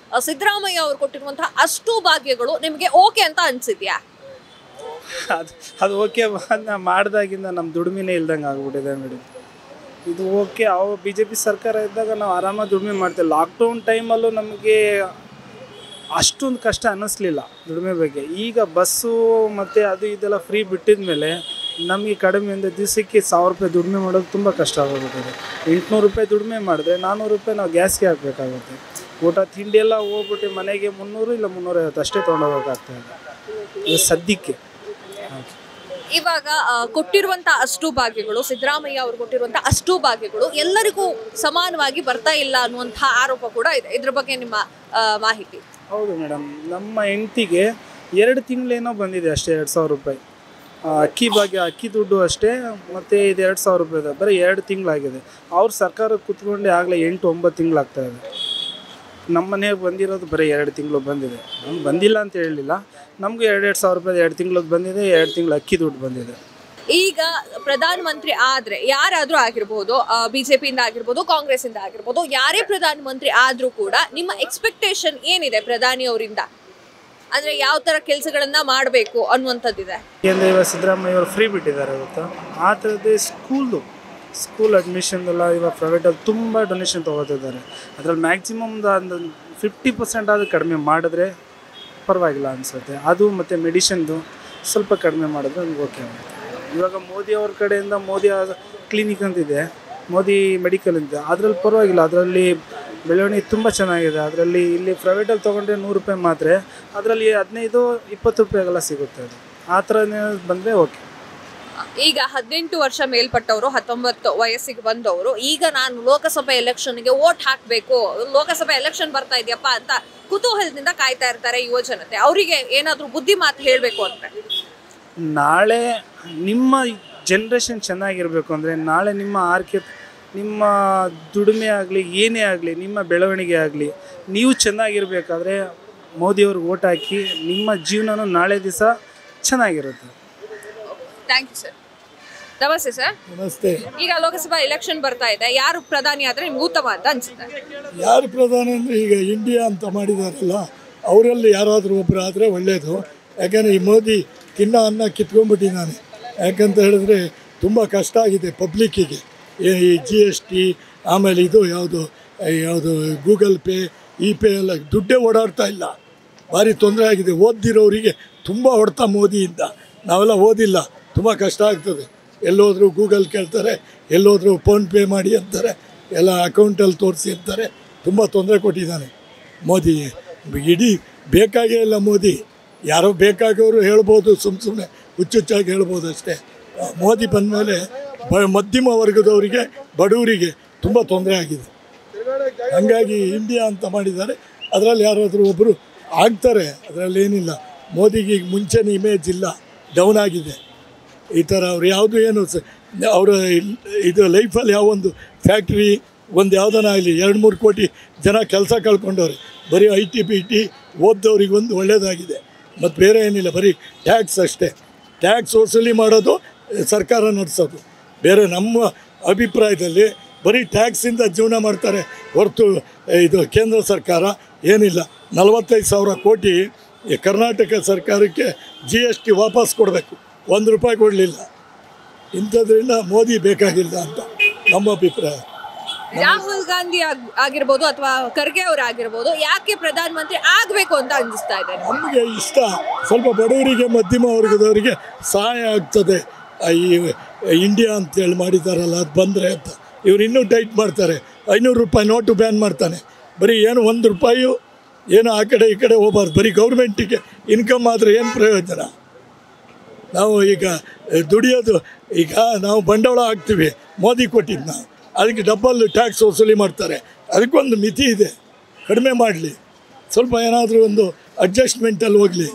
ಸಿದ್ದರಾಮಯ್ಯ ಅವ್ರು ಕೊಟ್ಟಿರುವಂತಹ ಅಷ್ಟು ಭಾಗ್ಯಗಳು ನಿಮಗೆ ಓಕೆ ಅಂತ ಅನ್ಸಿದ್ಯಾ? ಅದು ಓಕೆ ಮಾಡಿದಾಗಿಂದ ನಮ್ಮ ದುಡಿಮೆನೇ ಇಲ್ದಂಗೆ ಆಗ್ಬಿಟ್ಟಿದೆ ಮೇಡಮ್. ಇದು ಓಕೆ, BJP ಸರ್ಕಾರ ಇದ್ದಾಗ ನಾವು ಆರಾಮಾಗಿ ದುಡಿಮೆ ಮಾಡ್ತೇವೆ. ಲಾಕ್ಡೌನ್ ಟೈಮಲ್ಲೂ ನಮಗೆ ಅಷ್ಟೊಂದು ಕಷ್ಟ ಅನ್ನಿಸ್ಲಿಲ್ಲ ದುಡಿಮೆ ಬಗ್ಗೆ. ಈಗ ಬಸ್ಸು ಮತ್ತು ಅದು ಇದೆಲ್ಲ ಫ್ರೀ ಬಿಟ್ಟಿದ ಮೇಲೆ ನಮಗೆ ಕಡಿಮೆಯಿಂದ ದಿವಸಕ್ಕೆ 1000 ರೂಪಾಯಿ ದುಡಿಮೆ ಮಾಡೋದು ತುಂಬ ಕಷ್ಟ ಆಗೋಗ್ಬಿಟ್ಟಿದೆ. 800 ರೂಪಾಯಿ ದುಡಿಮೆ ಮಾಡಿದ್ರೆ 400 ರೂಪಾಯಿ ನಾವು ಗ್ಯಾಸ್ಗೆ ಹಾಕಬೇಕಾಗುತ್ತೆ. ಊಟ ತಿಂಡಿ ಎಲ್ಲ ಹೋಗ್ಬಿಟ್ಟು ಮನೆಗೆ 300 ಇಲ್ಲ 350 ಅಷ್ಟೇ ತೊಗೊಂಡೋಗೋಕ್ಕಾಗ್ತಾಯಿದೆ ಇದು ಸದ್ಯಕ್ಕೆ. ಇವಾಗ ಕೊಟ್ಟಿರುವಂತಹ ಅಷ್ಟು ಭಾಗ್ಯಗಳು, ಸಿದ್ದರಾಮಯ್ಯ ಅವರು ಕೊಟ್ಟಿರುವಂತಹ ಅಷ್ಟು ಭಾಗ್ಯಗಳು ಎಲ್ಲರಿಗೂ ಸಮಾನವಾಗಿ ಬರ್ತಾ ಇಲ್ಲ ಅನ್ನುವಂತಹ ಆರೋಪ ಕೂಡ ಇದೆ. ಇದ್ರ ಬಗ್ಗೆ ನಿಮ್ಮ ಮಾಹಿತಿ? ಹೌದು ಮೇಡಮ್, ನಮ್ಮ ಹೆಂಡತಿಗೆ 2 ತಿಂಗಳೇನೋ ಬಂದಿದೆ ಅಷ್ಟೇ 2000 ರೂಪಾಯಿ ಅಕ್ಕಿ ದುಡ್ಡು ಅಷ್ಟೇ. ಮತ್ತು ಇದು 2000 ರೂಪಾಯಿ ಬರೀ 2 ತಿಂಗಳಾಗಿದೆ. ಅವ್ರ ಸರ್ಕಾರ ಕೂತ್ಕೊಂಡೆ ಆಗಲೇ 8-9 ತಿಂಗಳಾಗ್ತಾಯಿದೆ. ನಮ್ಮ ಮನೆಗೆ ಬಂದಿರೋದು ಬರೀ 2 ತಿಂಗಳು ಬಂದಿದೆ. ನಮ್ಗೆ ಬಂದಿಲ್ಲ ಅಂತ ಹೇಳಲಿಲ್ಲ, ನಮಗೂ 2,000 ರೂಪಾಯಿ 2 ತಿಂಗಳಿಗೆ ಬಂದಿದೆ, 2 ತಿಂಗಳು ಅಕ್ಕಿ ದುಡ್ಡು ಬಂದಿದೆ. ಈಗ ಪ್ರಧಾನಮಂತ್ರಿ ಆದ್ರೆ ಯಾರಾದ್ರೂ ಆಗಿರ್ಬೋದು, ಬಿಜೆಪಿಯಿಂದ ಆಗಿರ್ಬೋದು, ಕಾಂಗ್ರೆಸ್ ಇಂದ ಆಗಿರ್ಬೋದು, ಯಾರೇ ಪ್ರಧಾನಮಂತ್ರಿ ಆದ್ರೂ ಕೂಡ ನಿಮ್ಮ ಎಕ್ಸ್ಪೆಕ್ಟೇಷನ್ ಏನಿದೆ ಪ್ರಧಾನಿ ಅವರಿಂದ? ಅಂದ್ರೆ ಯಾವ ತರ ಕೆಲಸಗಳನ್ನ ಮಾಡಬೇಕು ಅನ್ನುವಂಥದ್ದಿದೆ. ಇವಾಗ ಸಿದ್ದರಾಮಯ್ಯ ಅವರು ಫ್ರೀ ಬಿಟ್ಟಿದ್ದಾರೆ ಇವತ್ತು. ಆ ಥರದ್ದೇ ಸ್ಕೂಲ್ ಅಡ್ಮಿಷನ್ ಎಲ್ಲ ಇವಾಗ ಪ್ರೈವೇಟಲ್ಲಿ ತುಂಬ ಡೊನೇಷನ್ ತೊಗೋತಿದ್ದಾರೆ. ಅದರಲ್ಲಿ ಮ್ಯಾಕ್ಸಿಮಮ್ ಒಂದು 50% ಆದರೂ ಕಡಿಮೆ ಮಾಡಿದ್ರೆ ಪರವಾಗಿಲ್ಲ ಅನಿಸುತ್ತೆ. ಅದು ಮತ್ತು ಮೆಡಿಷನ್ದು ಸ್ವಲ್ಪ ಕಡಿಮೆ ಮಾಡಿದ್ರೆ ನಮ್ಗೆ ಓಕೆ ಆಗುತ್ತೆ. ಇವಾಗ ಮೋದಿ ಅವ್ರ ಕಡೆಯಿಂದ ಮೋದಿ ಕ್ಲಿನಿಕ್ ಅಂತಿದೆ, ಮೋದಿ ಮೆಡಿಕಲ್ ಅಂತ, ಅದರಲ್ಲಿ ಪರವಾಗಿಲ್ಲ. ಅದರಲ್ಲಿ ಬೆಳವಣಿಗೆ ತುಂಬ ಚೆನ್ನಾಗಿದೆ. ಅದರಲ್ಲಿ ಇಲ್ಲಿ ಪ್ರೈವೇಟಲ್ಲಿ ತೊಗೊಂಡ್ರೆ 100 ರೂಪಾಯಿ ಮಾತ್ರ, ಅದರಲ್ಲಿ 15-20 ರೂಪಾಯಿಗೆಲ್ಲ ಸಿಗುತ್ತೆ. ಅದು ಆ ಥರ ಬಂದರೆ ಓಕೆ. ಈಗ 18 ವರ್ಷ ಮೇಲ್ಪಟ್ಟವರು, 19 ವಯಸ್ಸಿಗೆ ಬಂದವರು, ಈಗ ನಾನು ಲೋಕಸಭೆ ಎಲೆಕ್ಷನ್ಗೆ ವೋಟ್ ಹಾಕಬೇಕು, ಲೋಕಸಭೆ ಎಲೆಕ್ಷನ್ ಬರ್ತಾ ಇದೆಯಪ್ಪ ಅಂತ ಕುತೂಹಲದಿಂದ ಕಾಯ್ತಾ ಇರ್ತಾರೆ ಯುವ ಜನತೆ. ಅವರಿಗೆ ಏನಾದರೂ ಬುದ್ಧಿ ಮಾತು ಹೇಳಬೇಕು ಅಂದರೆ, ನಾಳೆ ನಿಮ್ಮ ಜನ್ರೇಷನ್ ಚೆನ್ನಾಗಿರಬೇಕು ಅಂದರೆ, ನಾಳೆ ನಿಮ್ಮ ಆರ್ಕೆ, ನಿಮ್ಮ ದುಡಿಮೆ ಆಗಲಿ, ಏನೇ ಆಗಲಿ, ನಿಮ್ಮ ಬೆಳವಣಿಗೆ ಆಗಲಿ, ನೀವು ಚೆನ್ನಾಗಿರಬೇಕಾದ್ರೆ ಮೋದಿಯವ್ರಿಗೆ ವೋಟ್ ಹಾಕಿ. ನಿಮ್ಮ ಜೀವನನೂ ನಾಳೆ ದಿವಸ ಚೆನ್ನಾಗಿರುತ್ತೆ. Thank you sir. ನಮಸ್ತೆ ಸರ್. ನಮಸ್ತೆ. ಈಗ ಲೋಕಸಭಾ ಎಲೆಕ್ಷನ್ ಬರ್ತಾ ಇದೆ, ಯಾರು ಪ್ರಧಾನಿ ಆದ್ರೆ ನಿಮ್ಗೆ ಉತ್ತಮ ಅಂತ ಅನ್ಸುತ್ತೆ? ಯಾರು ಪ್ರಧಾನಿ ಅಂದರೆ ಈಗ ಇಂಡಿಯಾ ಅಂತ ಮಾಡಿದಾರಲ್ಲ, ಅವರಲ್ಲಿ ಯಾರಾದರೂ ಒಬ್ಬರು ಆದರೆ ಒಳ್ಳೆಯದು. ಯಾಕಂದರೆ ಈ ಮೋದಿ ಅನ್ನ ಕಿತ್ಕೊಂಡ್ಬಿಟ್ಟಿದ್ದಾನೆ. ಯಾಕಂತ ಹೇಳಿದ್ರೆ ತುಂಬ ಕಷ್ಟ ಆಗಿದೆ ಪಬ್ಲಿಕ್ಕಿಗೆ. ಈ GST, ಆಮೇಲೆ ಇದು ಯಾವುದು ಗೂಗಲ್ ಪೇ, ಪೇ ಎಲ್ಲ ದುಡ್ಡೇ ಓಡಾಡ್ತಾ ಇಲ್ಲ. ಭಾರಿ ತೊಂದರೆ ಆಗಿದೆ. ಓದಿರೋರಿಗೆ ತುಂಬ ಹೊಡ್ತಾ ಮೋದಿಯಿಂದ. ನಾವೆಲ್ಲ ಓದಿಲ್ಲ, ತುಂಬ ಕಷ್ಟ ಆಗ್ತದೆ. ಎಲ್ಲೋದ್ರೂ ಗೂಗಲ್ ಕೇಳ್ತಾರೆ, ಎಲ್ಲೋದ್ರೂ ಫೋನ್ಪೇ ಮಾಡಿ ಅಂತಾರೆ, ಎಲ್ಲ ಅಕೌಂಟಲ್ಲಿ ತೋರಿಸಿ ಅಂತಾರೆ. ತುಂಬ ತೊಂದರೆ ಕೊಟ್ಟಿದ್ದಾನೆ ಮೋದಿ. ಇಡೀ ಬೇಕಾಗೇ ಇಲ್ಲ ಮೋದಿ. ಯಾರೋ ಬೇಕಾಗೋರು ಹೇಳ್ಬೋದು, ಸುಮ್ಮನೆ ಹುಚ್ಚುಚ್ಚಾಗಿ ಹೇಳ್ಬೋದು ಅಷ್ಟೇ. ಮೋದಿ ಬಂದಮೇಲೆ ಮಧ್ಯಮ ವರ್ಗದವರಿಗೆ, ಬಡವರಿಗೆ ತುಂಬ ತೊಂದರೆ ಆಗಿದೆ. ಹಾಗಾಗಿ ಇಂಡಿಯಾ ಅಂತ ಮಾಡಿದ್ದಾರೆ. ಅದರಲ್ಲಿ ಯಾರಾದರೂ ಒಬ್ಬರು ಆಗ್ತಾರೆ, ಅದರಲ್ಲಿ ಏನಿಲ್ಲ. ಮೋದಿಗೆ ಈಗ ಮುಂಚೆನೇ ಇಮೇಜ್ ಇಲ್ಲ, ಡೌನ್ ಆಗಿದೆ. ಈ ಥರ ಅವ್ರು ಯಾವುದು ಏನು ಅವರ ಇದು ಲೈಫಲ್ಲಿ ಯಾವೊಂದು ಫ್ಯಾಕ್ಟ್ರಿ ಒಂದು ಯಾವುದನ್ನ ಆಗಲಿ 2-3 ಕೋಟಿ ಜನ ಕೆಲಸ ಕಳ್ಕೊಂಡವ್ರೆ. ಬರೀ IT BT ಓದ್ದವ್ರಿಗೆ ಒಂದು ಒಳ್ಳೆಯದಾಗಿದೆ. ಮತ್ತು ಬೇರೆ ಏನಿಲ್ಲ, ಬರೀ ಟ್ಯಾಕ್ಸ್ ಅಷ್ಟೇ. ಟ್ಯಾಕ್ಸ್ ವಸೂಲಿ ಮಾಡೋದು, ಸರ್ಕಾರ ನಡೆಸೋದು. ಬೇರೆ ನಮ್ಮ ಅಭಿಪ್ರಾಯದಲ್ಲಿ ಬರೀ ಟ್ಯಾಕ್ಸಿಂದ ಜೀವನ ಮಾಡ್ತಾರೆ ಹೊರತು ಇದು ಕೇಂದ್ರ ಸರ್ಕಾರ ಏನಿಲ್ಲ. 45,000 ಕೋಟಿ ಕರ್ನಾಟಕ ಸರ್ಕಾರಕ್ಕೆ GST ವಾಪಸ್ ಕೊಡಬೇಕು. 1 ರೂಪಾಯಿ ಕೊಡಲಿಲ್ಲ. ಇಂಥದ್ರಿಂದ ಮೋದಿ ಬೇಕಾಗಿಲ್ಲ ಅಂತ ನಮ್ಮ ಅಭಿಪ್ರಾಯ. ರಾಹುಲ್ ಗಾಂಧಿ ಆಗಿರ್ಬೋದು ಅಥವಾ ಖರ್ಗೆ ಅವರು ಆಗಿರ್ಬೋದು, ಯಾಕೆ ಪ್ರಧಾನಮಂತ್ರಿ ಆಗಬೇಕು ಅಂತ ಅನ್ನಿಸ್ತಾ ಇದೆ? ನಮಗೆ ಇಷ್ಟ. ಸ್ವಲ್ಪ ಬಡವರಿಗೆ, ಮಧ್ಯಮ ವರ್ಗದವರಿಗೆ ಸಹಾಯ ಆಗ್ತದೆ. ಈ ಇಂಡಿಯಾ ಅಂತೇಳಿ ಮಾಡಿದ್ದಾರಲ್ಲ, ಅದು ಬಂದರೆ ಅಂತ. ಇವ್ರು ಇನ್ನೂ ಟೈಟ್ ಮಾಡ್ತಾರೆ. 500 ರೂಪಾಯಿ ನೋಟು ಬ್ಯಾನ್ ಮಾಡ್ತಾನೆ. ಬರೀ ಏನು 1 ರೂಪಾಯು ಏನು ಆ ಕಡೆ ಈ ಕಡೆ ಹೋಗಬಾರ್ದು. ಬರೀ ಗೌರ್ಮೆಂಟಿಗೆ ಇನ್ಕಮ್ ಆದರೆ ಏನು ಪ್ರಯೋಜನ? ನಾವು ಈಗ ದುಡಿಯೋದು, ಈಗ ನಾವು ಬಂಡವಾಳ ಹಾಕ್ತೀವಿ, ಮೋದಿ ಕೊಟ್ಟಿದ್ದ, ಅದಕ್ಕೆ ಡಬಲ್ ಟ್ಯಾಕ್ಸ್ ವಸೂಲಿ ಮಾಡ್ತಾರೆ. ಅದಕ್ಕೊಂದು ಮಿತಿ ಇದೆ, ಕಡಿಮೆ ಮಾಡಲಿ. ಸ್ವಲ್ಪ ಏನಾದರೂ ಒಂದು ಅಡ್ಜಸ್ಟ್ಮೆಂಟಲ್ಲಿ ಹೋಗಲಿ.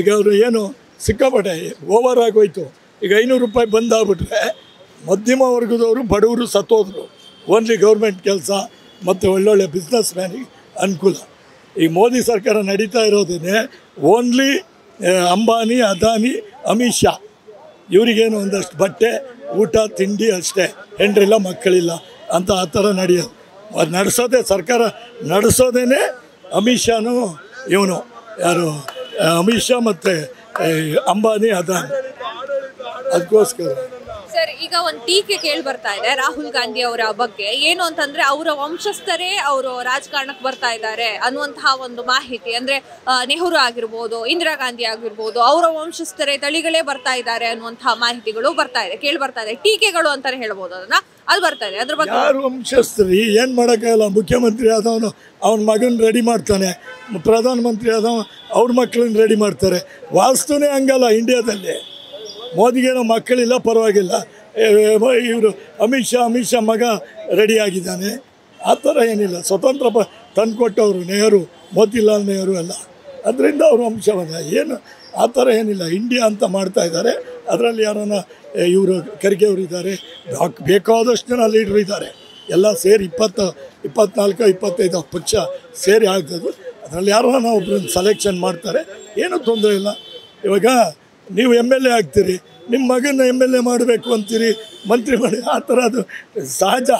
ಈಗ ಅವರು ಏನು ಸಿಕ್ಕಾಪಟ್ಟೆ ಓವರ್ ಆಗೋಯ್ತು. ಈಗ 500 ರೂಪಾಯಿ ಬಂದಾಗ್ಬಿಟ್ರೆ ಮಧ್ಯಮ ವರ್ಗದವರು, ಬಡವರು ಸತ್ತೋದ್ರು. ಓನ್ಲಿ ಗೌರ್ಮೆಂಟ್ ಕೆಲಸ ಮತ್ತು ಒಳ್ಳೊಳ್ಳೆ ಬಿಸ್ನೆಸ್ ಮ್ಯಾನಿಗೆ ಅನುಕೂಲ. ಈ ಮೋದಿ ಸರ್ಕಾರ ನಡೀತಾ ಇರೋದೇ ಓನ್ಲಿ ಅಂಬಾನಿ, ಅದಾನಿ, ಅಮಿತ್ ಶಾ ಇವರಿಗೇನು ಒಂದಷ್ಟು ಬಟ್ಟೆ, ಊಟ, ತಿಂಡಿ ಅಷ್ಟೇ. ಹೆಂಡ್ರಿಲ್ಲ, ಮಕ್ಕಳಿಲ್ಲ ಅಂತ ಆ ಥರ ನಡೆಯೋದು. ಅದು ನಡೆಸೋದೇ ಸರ್ಕಾರ ನಡೆಸೋದೇ ಅಮಿತ್ ಶಾನು, ಇವನು ಯಾರು ಅಮಿತ್ ಶಾ ಮತ್ತು ಅಂಬಾನಿ, ಅದಾನಿ. ಅದಕ್ಕೋಸ್ಕರ ಸರ್, ಈಗ ಒಂದು ಟೀಕೆ ಕೇಳಿ ಬರ್ತಾ ಇದೆ ರಾಹುಲ್ ಗಾಂಧಿ ಅವರ ಬಗ್ಗೆ. ಏನು ಅಂತಂದ್ರೆ, ಅವರ ವಂಶಸ್ಥರೇ ಅವರು ರಾಜಕಾರಣಕ್ಕೆ ಬರ್ತಾ ಇದ್ದಾರೆ ಅನ್ನುವಂತಹ ಒಂದು ಮಾಹಿತಿ. ಅಂದ್ರೆ ನೆಹರು ಆಗಿರ್ಬೋದು, ಇಂದಿರಾ ಗಾಂಧಿ ಆಗಿರ್ಬೋದು, ಅವರ ವಂಶಸ್ಥರೇ, ತಳಿಗಳೇ ಬರ್ತಾ ಇದ್ದಾರೆ ಅನ್ನುವಂತಹ ಮಾಹಿತಿಗಳು ಬರ್ತಾ ಇದೆ, ಕೇಳಿ ಬರ್ತಾ ಇದೆ. ಟೀಕೆಗಳು ಅಂತಾನೆ ಹೇಳ್ಬೋದು ಅದನ್ನ. ಅದು ಬರ್ತಾ ಇದೆ. ಅದ್ರ ಬಗ್ಗೆ ಯಾರು ವಂಶಸ್ಥರಿ ಏನು ಮಾಡೋಕ್ಕಾಗಲ್ಲ. ಮುಖ್ಯಮಂತ್ರಿ ಆದವನು ಅವನ ಮಗನ ರೆಡಿ ಮಾಡ್ತಾನೆ, ಪ್ರಧಾನಮಂತ್ರಿ ಆದವ ಅವ್ರ ಮಕ್ಕಳನ್ನ ರೆಡಿ ಮಾಡ್ತಾರೆ. ವಾಸ್ತುನೇ ಹಂಗಲ್ಲ ಇಂಡಿಯಾದಲ್ಲಿ. ಮೋದಿಗೇನೋ ಮಕ್ಕಳಿಲ್ಲ, ಪರವಾಗಿಲ್ಲ. ಇವರು ಅಮಿತ್ ಶಾ ಮಗ ರೆಡಿಯಾಗಿದ್ದಾನೆ. ಆ ಥರ ಏನಿಲ್ಲ. ಸ್ವತಂತ್ರ ತಂದುಕೊಟ್ಟವರು ನೆಹರು, ಮೋತಿಲಾಲ್ ನೆಹರು ಎಲ್ಲ. ಅದರಿಂದ ಅವರು ವಂಶವನ್ನ ಏನು ಆ ಥರ ಏನಿಲ್ಲ. ಇಂಡಿಯಾ ಅಂತ ಮಾಡ್ತಾ ಇದ್ದಾರೆ. ಅದರಲ್ಲಿ ಯಾರನ್ನ ಇವರು ಖರ್ಗೆ ಅವರು ಇದ್ದಾರೆ, ಬೇಕಾದಷ್ಟು ಜನ ಲೀಡ್ರು ಇದ್ದಾರೆ. ಎಲ್ಲ ಸೇರಿ 20, 24, 25 ಪಕ್ಷ ಸೇರಿ ಆಗ್ತದೆ. ಅದರಲ್ಲಿ ಯಾರನ್ನ ಒಬ್ಬರನ್ನ ಸೆಲೆಕ್ಷನ್ ಮಾಡ್ತಾರೆ, ಏನೂ ತೊಂದರೆ ಇಲ್ಲ. ಇವಾಗ ನೀವು MLA ಆಗ್ತೀರಿ, ನಿಮ್ಮ ಮಗನ MLA ಮಾಡಬೇಕು ಅಂತೀರಿ, ಮಂತ್ರಿ ಮಾಡಿ, ಆ ಥರ ಅದು ಸಹಜ.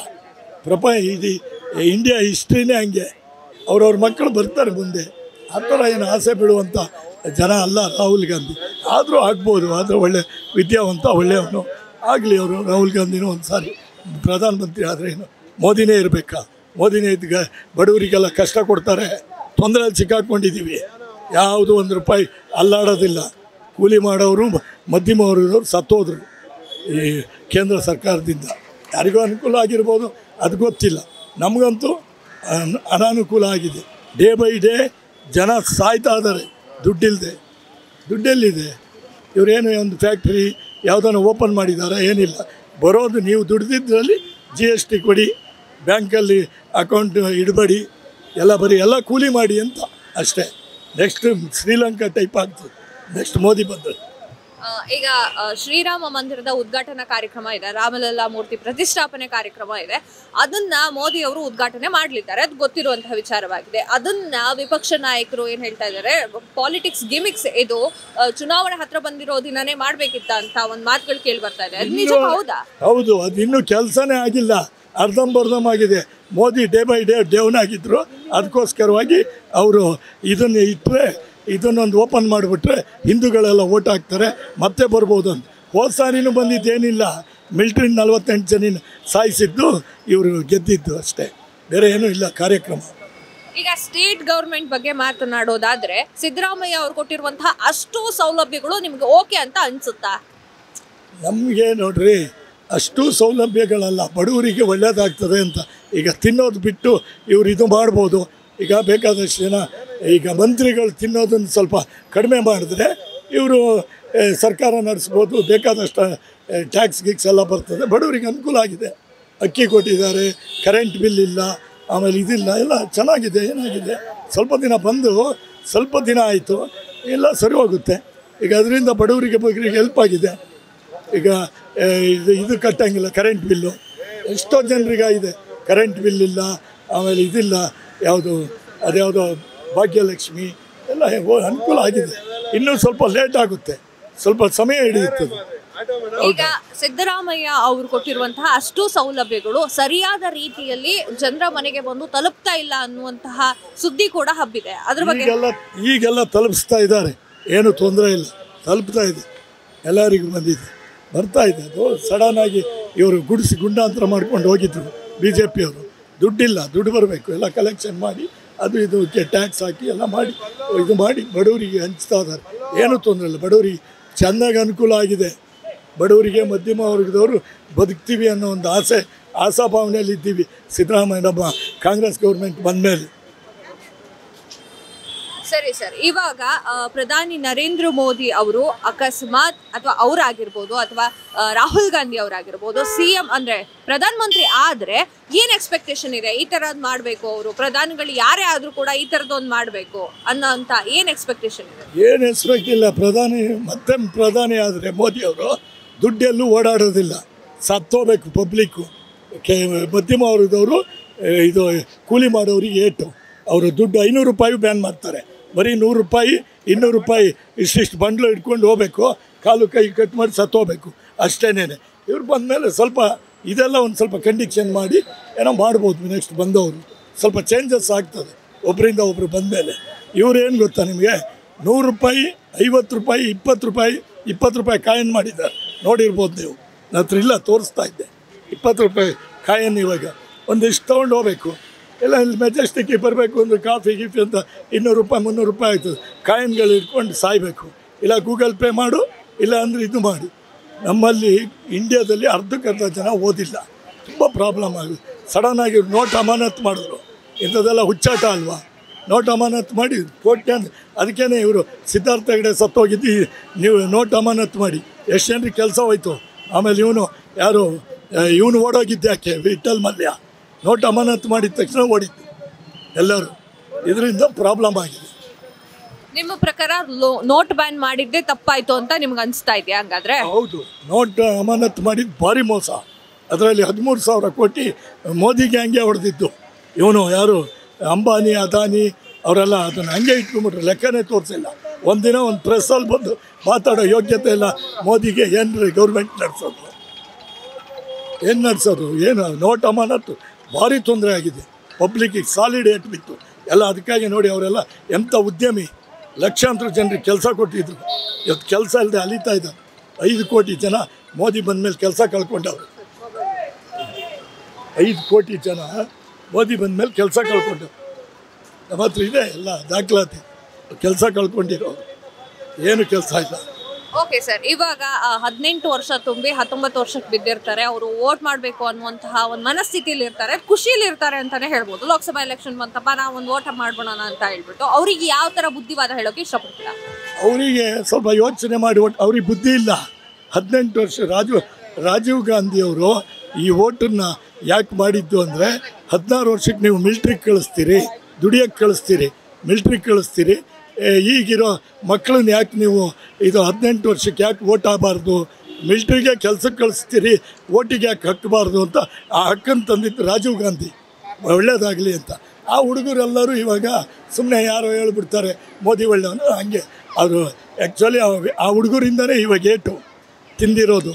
ಇಡೀ ಇಂಡಿಯಾ ಹಿಸ್ಟ್ರಿನೇ ಹಂಗೆ. ಅವ್ರವ್ರ ಮಕ್ಕಳು ಬರ್ತಾರೆ ಮುಂದೆ. ಆ ಥರ ಏನು ಆಸೆ ಬೀಳುವಂಥ ಜನ ಅಲ್ಲ ರಾಹುಲ್ ಗಾಂಧಿ. ಆದರೂ ಆಗ್ಬೋದು, ಆದರೆ ಒಳ್ಳೆ ವಿದ್ಯಾವಂತ ಒಳ್ಳೆಯವನು ಆಗಲಿ. ಅವರು ರಾಹುಲ್ ಗಾಂಧಿನೂ ಒಂದು ಸಾರಿ ಪ್ರಧಾನಮಂತ್ರಿ ಆದರೆ ಏನು ಮೋದಿನೇ ಇರಬೇಕಾ? ಮೋದಿನೇ ಇದ್ದಾಗ ಬಡವರಿಗೆಲ್ಲ ಕಷ್ಟ ಕೊಡ್ತಾರೆ, ತೊಂದರೆಯಲ್ಲಿ ಸಿಕ್ಕಾಕೊಂಡಿದ್ದೀವಿ. ಯಾವುದು ₹1 ಅಲ್ಲಾಡೋದಿಲ್ಲ. ಕೂಲಿ ಮಾಡೋರು ಮಧ್ಯಮ ವರ್ಗದವರು ಸತ್ತೋದ್ರು ಈ ಕೇಂದ್ರ ಸರ್ಕಾರದಿಂದ. ಯಾರಿಗೂ ಅನುಕೂಲ ಆಗಿರ್ಬೋದು, ಅದು ಗೊತ್ತಿಲ್ಲ. ನಮಗಂತೂ ಅನಾನುಕೂಲ ಆಗಿದೆ. ಡೇ ಬೈ ಡೇ ಜನ ಸಾಯ್ತಾ ಇದ್ದಾರೆ ದುಡ್ಡೆಲ್ಲಿದೆ? ಇವರೇನು ಒಂದು ಫ್ಯಾಕ್ಟ್ರಿ ಯಾವುದನ್ನು ಓಪನ್ ಮಾಡಿದ್ದಾರೆ, ಏನಿಲ್ಲ. ಬರೋದು ನೀವು ದುಡ್ದಿದ್ದರಲ್ಲಿ GST ಕೊಡಿ, ಬ್ಯಾಂಕಲ್ಲಿ ಅಕೌಂಟ್ ಇಡಬೇಡಿ, ಎಲ್ಲ ಕೂಲಿ ಮಾಡಿ ಅಂತ ಅಷ್ಟೇ. ನೆಕ್ಸ್ಟ್ ಶ್ರೀಲಂಕಾ ಟೈಪ್ ಆಗ್ತದೆ ನೆಕ್ಸ್ಟ್ ಮೋದಿ ಬಂದರೆ. ಈಗ ಶ್ರೀರಾಮ ಮಂದಿರದ ಉದ್ಘಾಟನಾ ಕಾರ್ಯಕ್ರಮ ಇದೆ, ರಾಮಲಲ್ಲಾ ಮೂರ್ತಿ ಪ್ರತಿಷ್ಠಾಪನೆ ಕಾರ್ಯಕ್ರಮ ಇದೆ. ಅದನ್ನ ಮೋದಿ ಅವರು ಉದ್ಘಾಟನೆ ಮಾಡಲಿದ್ದಾರೆ, ಅದು ಗೊತ್ತಿರುವಂತಹ ವಿಚಾರವಾಗಿದೆ. ಅದನ್ನ ವಿಪಕ್ಷ ನಾಯಕರು ಏನ್ ಹೇಳ್ತಾ ಇದ್ದಾರೆ, ಪಾಲಿಟಿಕ್ಸ್ ಗಿಮಿಕ್ಸ್ ಇದು, ಚುನಾವಣೆ ಹತ್ರ ಬಂದಿರೋ ದಿನನೇ ಮಾಡ್ಬೇಕಿತ್ತ ಅಂತ ಒಂದು ಮಾತುಗಳು ಕೇಳಿ ಬರ್ತಾ ಇದೆ. ಅದು ನಿಜ ಹೌದಾ? ಹೌದು, ಅದು ಇನ್ನೂ ಕೆಲಸನೇ ಆಗಿಲ್ಲ, ಅರ್ಧಂಬರ್ಧಂ ಆಗಿದೆ. Modi day by day down ಆಗಿದ್ರು. ಅದಕ್ಕೋಸ್ಕರವಾಗಿ ಅವರು ಇದನ್ನು ಇಟ್ಟರೆ, ಇದನ್ನೊಂದು ಓಪನ್ ಮಾಡಿಬಿಟ್ರೆ ಹಿಂದೂಗಳೆಲ್ಲ ಓಟ್ ಹಾಕ್ತಾರೆ, ಮತ್ತೆ ಬರ್ಬೋದು ಅಂತ. ಹೋದ ಸಾರಿನೂ ಬಂದಿದ್ದೇನಿಲ್ಲ, ಮಿಲ್ಟ್ರಿ 48 ಜನ ಸಾಯಿಸಿದ್ದು, ಇವರು ಗೆದ್ದಿದ್ದು ಅಷ್ಟೇ, ಬೇರೆ ಏನೂ ಇಲ್ಲ ಕಾರ್ಯಕ್ರಮ. ಈಗ ಸ್ಟೇಟ್ ಗವರ್ಮೆಂಟ್ ಬಗ್ಗೆ ಮಾತನಾಡೋದಾದ್ರೆ, ಸಿದ್ದರಾಮಯ್ಯ ಅವರು ಕೊಟ್ಟಿರುವಂತಹ ಅಷ್ಟು ಸೌಲಭ್ಯಗಳು ನಿಮ್ಗೆ ಓಕೆ ಅಂತ ಅನ್ಸುತ್ತಾ? ನಮಗೆ ನೋಡ್ರಿ, ಅಷ್ಟು ಸೌಲಭ್ಯಗಳಲ್ಲ, ಬಡವರಿಗೆ ಒಳ್ಳೆಯದಾಗ್ತದೆ ಅಂತ. ಈಗ ತಿನ್ನೋದು ಬಿಟ್ಟು ಇವರು ಇದು ಮಾಡ್ಬೋದು. ಈಗ ಬೇಕಾದಷ್ಟು ಜನ ಈಗ ಮಂತ್ರಿಗಳು ತಿನ್ನೋದನ್ನು ಸ್ವಲ್ಪ ಕಡಿಮೆ ಮಾಡಿದ್ರೆ ಇವರು ಸರ್ಕಾರ ನಡೆಸ್ಬೋದು. ಬೇಕಾದಷ್ಟು ಟ್ಯಾಕ್ಸ್ ಗಿಕ್ಸ್ ಎಲ್ಲ ಬರ್ತದೆ, ಬಡವರಿಗೆ ಅನುಕೂಲ ಆಗಿದೆ. ಅಕ್ಕಿ ಕೊಟ್ಟಿದ್ದಾರೆ, ಕರೆಂಟ್ ಬಿಲ್ ಇಲ್ಲ, ಆಮೇಲೆ ಇದಿಲ್ಲ, ಎಲ್ಲ ಚೆನ್ನಾಗಿದೆ. ಏನಾಗಿದೆ, ಸ್ವಲ್ಪ ದಿನ ಆಯಿತು, ಎಲ್ಲ ಸರಿ ಹೋಗುತ್ತೆ. ಈಗ ಅದರಿಂದ ಬಡವರಿಗೆ ಹೆಲ್ಪ್ ಆಗಿದೆ. ಈಗ ಇದು ಕಟ್ಟಂಗಿಲ್ಲ, ಕರೆಂಟ್ ಬಿಲ್ಲು ಎಷ್ಟೋ ಜನರಿಗಾಗಿದೆ. ಕರೆಂಟ್ ಬಿಲ್ ಇಲ್ಲ, ಆಮೇಲೆ ಇದಿಲ್ಲ, ಅದ್ಯಾವುದೋ ಭಾಗ್ಯಲಕ್ಷ್ಮಿ ಎಲ್ಲ ಅನುಕೂಲ ಆಗಿದೆ. ಇನ್ನೂ ಸ್ವಲ್ಪ ಲೇಟ್ ಆಗುತ್ತೆ, ಸ್ವಲ್ಪ ಸಮಯ ಹಿಡಿಯುತ್ತದೆ. ಈಗ ಸಿದ್ದರಾಮಯ್ಯ ಅವರು ಕೊಟ್ಟಿರುವಂತಹ ಅಷ್ಟು ಸೌಲಭ್ಯಗಳು ಸರಿಯಾದ ರೀತಿಯಲ್ಲಿ ಜನರ ಮನೆಗೆ ಬಂದು ತಲುಪ್ತಾ ಇಲ್ಲ ಅನ್ನುವಂತಹ ಸುದ್ದಿ ಕೂಡ ಹಬ್ಬಿದೆ. ಅದ್ರ ಬಗ್ಗೆ ಈಗೆಲ್ಲ ತಲುಪಿಸ್ತಾ ಇದ್ದಾರೆ, ಏನು ತೊಂದರೆ ಇಲ್ಲ, ತಲುಪ್ತಾ ಇದೆ, ಎಲ್ಲರಿಗೂ ಬರ್ತಾ ಇದೆ. ಅದು ಸಡನ್ ಆಗಿ ಇವರು ಗುಂಡಾಂತರ ಮಾಡ್ಕೊಂಡು ಹೋಗಿದ್ರು BJP ಅವರು. ದುಡ್ಡಿಲ್ಲ, ದುಡ್ಡು ಬರಬೇಕು, ಎಲ್ಲ ಕಲೆಕ್ಷನ್ ಮಾಡಿ ಅದು ಇದಕ್ಕೆ ಟ್ಯಾಕ್ಸ್ ಹಾಕಿ ಎಲ್ಲ ಮಾಡಿ ಬಡವರಿಗೆ ಹಂಚ್ತಾ ಇದ್ದಾರೆ. ಏನೂ ತೊಂದರೆ ಇಲ್ಲ, ಬಡವರಿಗೆ ಚೆನ್ನಾಗಿ ಅನುಕೂಲ ಆಗಿದೆ. ಬಡವರಿಗೆ ಮಧ್ಯಮ ವರ್ಗದವರು ಬದುಕ್ತೀವಿ ಅನ್ನೋ ಒಂದು ಆಶಾಭಾವನೆಯಲ್ಲಿ ಇದ್ದೀವಿ. ಸಿದ್ದರಾಮಯ್ಯ ನಮ್ಮ ಕಾಂಗ್ರೆಸ್ ಗೌರ್ಮೆಂಟ್ ಬಂದ ಮೇಲೆ. ಸರಿ ಸರ್, ಇವಾಗ ಪ್ರಧಾನಿ ನರೇಂದ್ರ ಮೋದಿ ಅವರು ಅಕಸ್ಮಾತ್ ಅಥವಾ ಅವರಾಗಿರ್ಬೋದು ಅಥವಾ ರಾಹುಲ್ ಗಾಂಧಿ ಅವರಾಗಿರ್ಬೋದು CM ಅಂದ್ರೆ ಪ್ರಧಾನ ಮಂತ್ರಿ ಆದ್ರೆ ಏನ್ ಎಕ್ಸ್ಪೆಕ್ಟೇಷನ್ ಇದೆ? ಈ ತರದ್ ಮಾಡ್ಬೇಕು, ಅವರು ಪ್ರಧಾನಿಗಳು ಯಾರೇ ಆದ್ರೂ ಕೂಡ ಈ ತರದೊಂದು ಮಾಡ್ಬೇಕು ಅನ್ನೋಂತ ಏನ್ ಎಕ್ಸ್ಪೆಕ್ಟೇಷನ್ ಇದೆ? ಏನು ಎಕ್ಸ್ಪೆಕ್ಟ್ ಇಲ್ಲ. ಪ್ರಧಾನಿ ಆದರೆ ಮೋದಿ ಅವರು ದುಡ್ಡೆಲ್ಲೂ ಓಡಾಡೋದಿಲ್ಲ, ಸತ್ತೋಬೇಕು ಪಬ್ಲಿಕ್ಕು. ಮಧ್ಯಮ ವರ್ಗದವರು ಇದು ಕೂಲಿ ಮಾಡೋರಿಗೆ ಏಟು, ಅವರು ದುಡ್ಡು ₹500 ಬ್ಯಾನ್ ಮಾಡ್ತಾರೆ. ಬರೀ ₹100 ₹200 ಇಷ್ಟಿಷ್ಟು ಬಂಡ್ಲು ಇಟ್ಕೊಂಡು ಹೋಗ್ಬೇಕು, ಕಾಲು ಕೈ ಕಟ್ ಮಾಡಿ ಸತ್ತೋಗ್ಬೇಕು ಅಷ್ಟೇನೇ. ಇವ್ರು ಬಂದಮೇಲೆ ಸ್ವಲ್ಪ ಇದೆಲ್ಲ ಒಂದು ಸ್ವಲ್ಪ ಕಂಡೀಷನ್ ಮಾಡಿ ಏನೋ ಮಾಡ್ಬೋದು. ನೆಕ್ಸ್ಟ್ ಬಂದವರು ಸ್ವಲ್ಪ ಚೇಂಜಸ್ ಆಗ್ತದೆ ಒಬ್ಬರಿಂದ ಒಬ್ಬರು ಬಂದಮೇಲೆ. ಇವ್ರು ಏನು ಗೊತ್ತಾ ನಿಮಗೆ, ₹100 ₹50 ₹20 ಕಾಯಿನ್ ಮಾಡಿದ್ದಾರೆ, ನೋಡಿರ್ಬೋದು ನೀವು. ನನ್ನ ಹತ್ರ ಇಲ್ಲ, ತೋರಿಸ್ತಾ ಇದ್ದೆ. ₹20 ಕಾಯಿನ್ ಇವಾಗ ಒಂದಿಷ್ಟು ತೊಗೊಂಡು ಹೋಗ್ಬೇಕು. ಎಲ್ಲ ಇಲ್ಲಿ ಮೆಜೆಸ್ಟಿಕ್ಕಿಗೆ ಬರಬೇಕು ಅಂದರೆ ಕಾಫಿ ಗಿಫಿ ಅಂತ ₹200 ₹300 ಆಯ್ತದೆ. ಕಾಯಿನ್ಗಳು ಇಟ್ಕೊಂಡು ಸಾಯಬೇಕು. ಇಲ್ಲ ಗೂಗಲ್ ಪೇ ಮಾಡು, ಇಲ್ಲ ಅಂದರೆ ಇದು ಮಾಡಿ. ನಮ್ಮಲ್ಲಿ ಇಂಡಿಯಾದಲ್ಲಿ ಅರ್ಧಕ್ಕರ್ಧ ಜನ ಓದಿಲ್ಲ, ತುಂಬ ಪ್ರಾಬ್ಲಮ್ ಆಗಿದೆ. ಸಡನ್ನಾಗಿ ನೋಟ್ ಅಮಾನತ್ ಮಾಡಿದ್ರು, ಇಂಥದ್ದೆಲ್ಲ ಹುಚ್ಚಾಟ ಅಲ್ವಾ? ನೋಟ್ ಅಮಾನತ್ ಮಾಡಿ ಅದಕ್ಕೇ ಇವರು ಸಿದ್ಧಾರ್ಥ ಹೆಗಡೆ ಸತ್ತೋಗಿದ್ದು, ನೀವು ನೋಟ್ ಅಮಾನತ್ ಮಾಡಿ ಎಷ್ಟು ಜನರಿಗೆ ಕೆಲಸ ಹೋಯ್ತು. ಆಮೇಲೆ ಇವನು ಓಡೋಗಿದ್ದು ಯಾಕೆ? ವಿಠಲ್ ಮಲ್ಯ ನೋಟ್ ಅಮಾನತ್ ಮಾಡಿದ ತಕ್ಷಣ ಓಡಿದ್ದು ಎಲ್ಲರೂ. ಇದರಿಂದ ಪ್ರಾಬ್ಲಮ್ ಆಗಿದೆ. ನಿಮ್ಮ ಪ್ರಕಾರ ನೋಟ್ ಬ್ಯಾನ್ ಮಾಡಿದ್ದೆ ತಪ್ಪಾಯ್ತು ಅಂತ ನಿಮ್ಗೆ ಅನಿಸ್ತಾ ಇದೆಯಾ? ಹಂಗಾದ್ರೆ ಹೌದು, ನೋಟ್ ಅಮಾನತ್ ಮಾಡಿದ್ದು ಭಾರಿ ಮೋಸ. ಅದರಲ್ಲಿ 13,000 ಕೋಟಿ ಮೋದಿಗೆ ಹಂಗೆ ಹೊಡೆದಿದ್ದು. ಇವನು ಯಾರು ಅಂಬಾನಿ ಅದಾನಿ ಅವರೆಲ್ಲ ಅದನ್ನು ಹಂಗೆ ಇಟ್ಕೊಂಡ್ಬಿಟ್ರೆ, ಲೆಕ್ಕನೇ ತೋರಿಸಿಲ್ಲ. ಒಂದಿನ ಒಂದು ಪ್ರೆಸ್ಸಲ್ಲಿ ಬಂದು ಮಾತಾಡೋ ಯೋಗ್ಯತೆ ಇಲ್ಲ ಮೋದಿಗೆ. ಏನು ಗೌರ್ಮೆಂಟ್ ನಡೆಸೋದು, ಏನು ನಡೆಸೋದು, ಏನು ನೋಟ್ ಅಮಾನತ್ತು ಭಾರಿ ತೊಂದರೆ ಆಗಿದೆ. ಪಬ್ಲಿಕ್ಕಿಗೆ ಸಾಲಿಡ್ ಏಟ್ ಬಿತ್ತು ಎಲ್ಲ. ಅದಕ್ಕಾಗಿ ನೋಡಿ ಅವರೆಲ್ಲ ಎಂಥ ಉದ್ಯಮಿ, ಲಕ್ಷಾಂತರ ಜನರಿಗೆ ಕೆಲಸ ಕೊಟ್ಟಿದ್ರು. ಇವತ್ತು ಕೆಲಸ ಇಲ್ಲದೆ ಅಲಿತಾ ಇದ್ದಾರೆ. 5 ಕೋಟಿ ಜನ ಮೋದಿ ಬಂದ ಮೇಲೆ ಕೆಲಸ ಕಳ್ಕೊಂಡವ್ರು. 5 ಕೋಟಿ ಜನ ಮೋದಿ ಬಂದ ಮೇಲೆ ಕೆಲಸ ಕಳ್ಕೊಂಡವ್ರು. ನಮ್ಮ ಹತ್ರ ಇದೆ ಎಲ್ಲ ದಾಖಲಾತಿ. ಕೆಲಸ ಕಳ್ಕೊಂಡಿರೋರು, ಏನು ಕೆಲಸ ಇಲ್ಲ. ಓಕೆ ಸರ್, ಇವಾಗ 18 ವರ್ಷ ತುಂಬಿ 19 ವರ್ಷಕ್ಕೆ ಬಿದ್ದಿರ್ತಾರೆ. ಅವರು ವೋಟ್ ಮಾಡಬೇಕು ಅನ್ನುವಂತಹ ಒಂದು ಮನಸ್ಥಿತಿಯಲ್ಲಿ ಇರ್ತಾರೆ, ಖುಷಿಯಲ್ಲಿ ಇರ್ತಾರೆ ಅಂತಾನೆ ಹೇಳ್ಬೋದು. ಲೋಕಸಭಾ ಎಲೆಕ್ಷನ್ ಬಂತಪ್ಪ, ನಾವು ಒಂದು ವೋಟ್ ಮಾಡೋಣ ಅಂತ ಹೇಳ್ಬಿಟ್ಟು ಅವ್ರಿಗೆ ಯಾವ ಥರ ಬುದ್ಧಿವಾದ ಹೇಳೋಕೆ ಇಷ್ಟಪಡ್ತೀರಾ? ಅವರಿಗೆ ಸ್ವಲ್ಪ ಯೋಚನೆ ಮಾಡಿ. ಅವ್ರಿಗೆ ಬುದ್ಧಿ ಇಲ್ಲ. 18 ವರ್ಷ ರಾಜೀವ್ ಗಾಂಧಿಯವರು ಈ ವೋಟನ್ನು ಯಾಕೆ ಮಾಡಿದ್ದು ಅಂದರೆ, 16 ವರ್ಷಕ್ಕೆ ನೀವು ಮಿಲ್ಟ್ರಿಗೆ ಕಳಿಸ್ತೀರಿ, ದುಡಿಯೋಕ್ಕೆ ಕಳಿಸ್ತೀರಿ, ಮಿಲ್ಟ್ರಿಗೆ ಕಳಿಸ್ತೀರಿ. ಈಗಿರೋ ಮಕ್ಕಳನ್ನ ಯಾಕೆ ನೀವು ಇದು 18 ವರ್ಷಕ್ಕೆ ಯಾಕೆ ವೋಟ್ ಆಗಬಾರ್ದು, ಮಿಲ್ಟ್ರಿಗೆ ಕೆಲಸಕ್ಕೆ ಕಳಿಸ್ತೀರಿ, ವೋಟಿಗೆ ಯಾಕೆ ಹಾಕಬಾರ್ದು ಅಂತ ಆ ಹಕ್ಕನ್ನು ತಂದಿದ್ದು ರಾಜೀವ್ ಗಾಂಧಿ. ಒಳ್ಳೆಯದಾಗಲಿ ಅಂತ. ಆ ಹುಡುಗರೆಲ್ಲರೂ ಇವಾಗ ಸುಮ್ಮನೆ ಯಾರೋ ಹೇಳ್ಬಿಡ್ತಾರೆ ಮೋದಿ ಒಳ್ಳೆಯವನು ಹಂಗೆ. ಅವರು ಆ್ಯಕ್ಚುಲಿ ಆ ಹುಡುಗರಿಂದನೇ ಇವಾಗ ಏಟು ತಿಂದಿರೋದು.